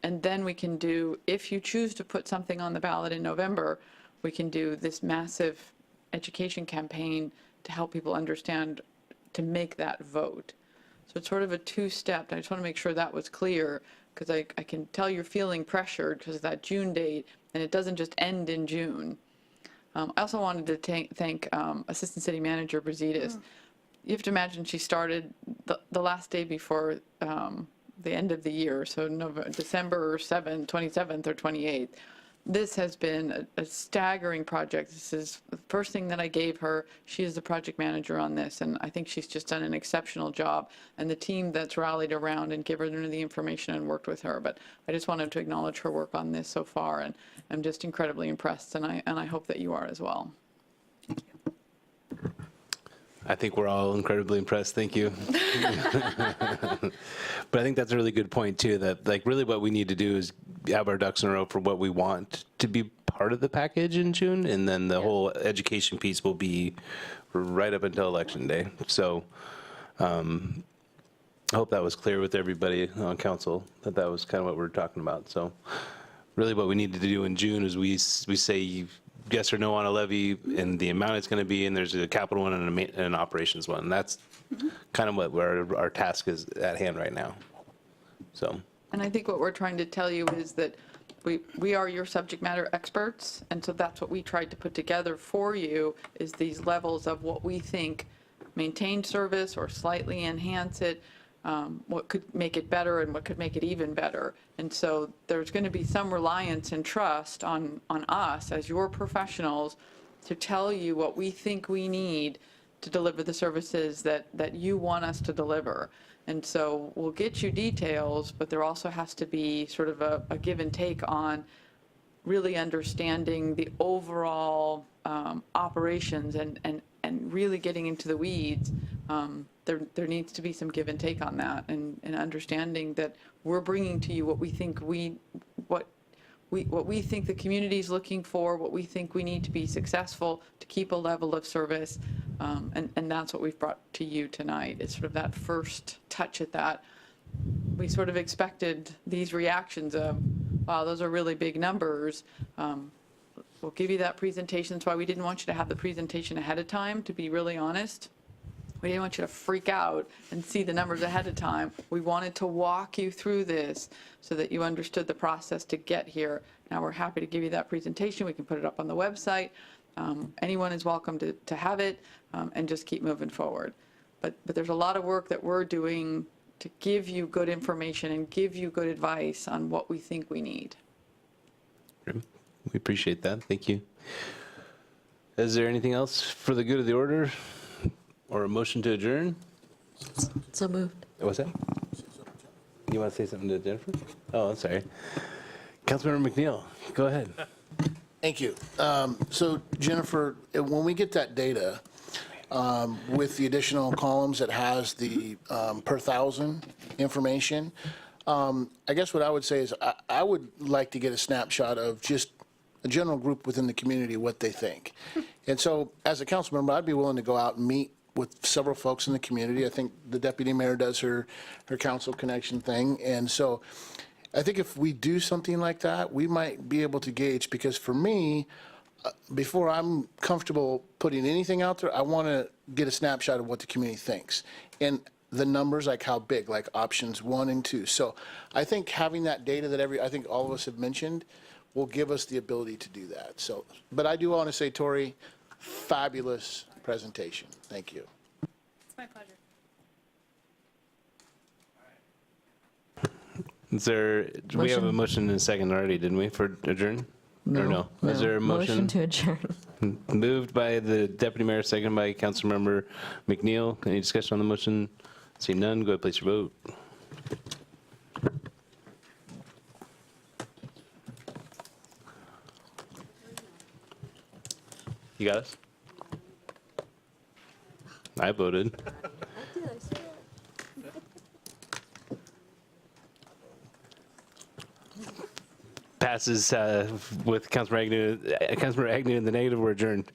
And then we can do, if you choose to put something on the ballot in November, we can do this massive education campaign to help people understand, to make that vote. So it's sort of a two-step. I just want to make sure that was clear, because I can tell you're feeling pressured because of that June date, and it doesn't just end in June. I also wanted to thank Assistant City Manager Brazidis. You have to imagine she started the last day before the end of the year, so December 27th or 28th. This has been a staggering project. This is the first thing that I gave her. She is the project manager on this, and I think she's just done an exceptional job. And the team that's rallied around and given her the information and worked with her. But I just wanted to acknowledge her work on this so far, and I'm just incredibly impressed, and I hope that you are as well. I think we're all incredibly impressed. Thank you. But I think that's a really good point too, that like really what we need to do is have our ducks in a row for what we want to be part of the package in June. And then the whole education piece will be right up until Election Day. So I hope that was clear with everybody on council, that that was kind of what we're talking about. So really what we need to do in June is we say yes or no on a levy and the amount it's going to be, and there's a capital one and an operations one. And that's kind of what our task is at hand right now. So. And I think what we're trying to tell you is that we are your subject matter experts, and so that's what we tried to put together for you, is these levels of what we think maintain service or slightly enhance it, what could make it better and what could make it even better. And so there's going to be some reliance and trust on us as your professionals to tell you what we think we need to deliver the services that you want us to deliver. And so we'll get you details, but there also has to be sort of a give and take on really understanding the overall operations and really getting into the weeds. There needs to be some give and take on that, and understanding that we're bringing to you what we think what we think the community is looking for, what we think we need to be successful to keep a level of service, and that's what we've brought to you tonight. It's sort of that first touch at that. We sort of expected these reactions of, wow, those are really big numbers. We'll give you that presentation. That's why we didn't want you to have the presentation ahead of time, to be really honest. We didn't want you to freak out and see the numbers ahead of time. We wanted to walk you through this so that you understood the process to get here. Now we're happy to give you that presentation. We can put it up on the website. Anyone is welcome to have it, and just keep moving forward. But there's a lot of work that we're doing to give you good information and give you good advice on what we think we need. We appreciate that. Thank you. Is there anything else for the good of the order? Or a motion to adjourn? So moved. What's that? You want to say something to Jennifer? Oh, I'm sorry. Councilmember McNeil, go ahead. Thank you. So Jennifer, when we get that data with the additional columns that has the per thousand information, I guess what I would say is I would like to get a snapshot of just a general group within the community, what they think. And so as a council member, I'd be willing to go out and meet with several folks in the community. I think the deputy mayor does her council connection thing. And so I think if we do something like that, we might be able to gauge, because for me, before I'm comfortable putting anything out there, I want to get a snapshot of what the community thinks. And the numbers, like how big, like options 1 and 2. So I think having that data that I think all of us have mentioned will give us the ability to do that. So, but I do want to say, Tori, fabulous presentation. Thank you. It's my pleasure. Is there, we have a motion and a second already, didn't we, for adjourn? Or no? Is there a motion? Motion to adjourn. Moved by the deputy mayor, second by Councilmember McNeil. Any discussion on the motion? Seeing none, go ahead, place your vote. You got us? I voted. Passes with Councilmember Agnew in the negative. We're adjourned.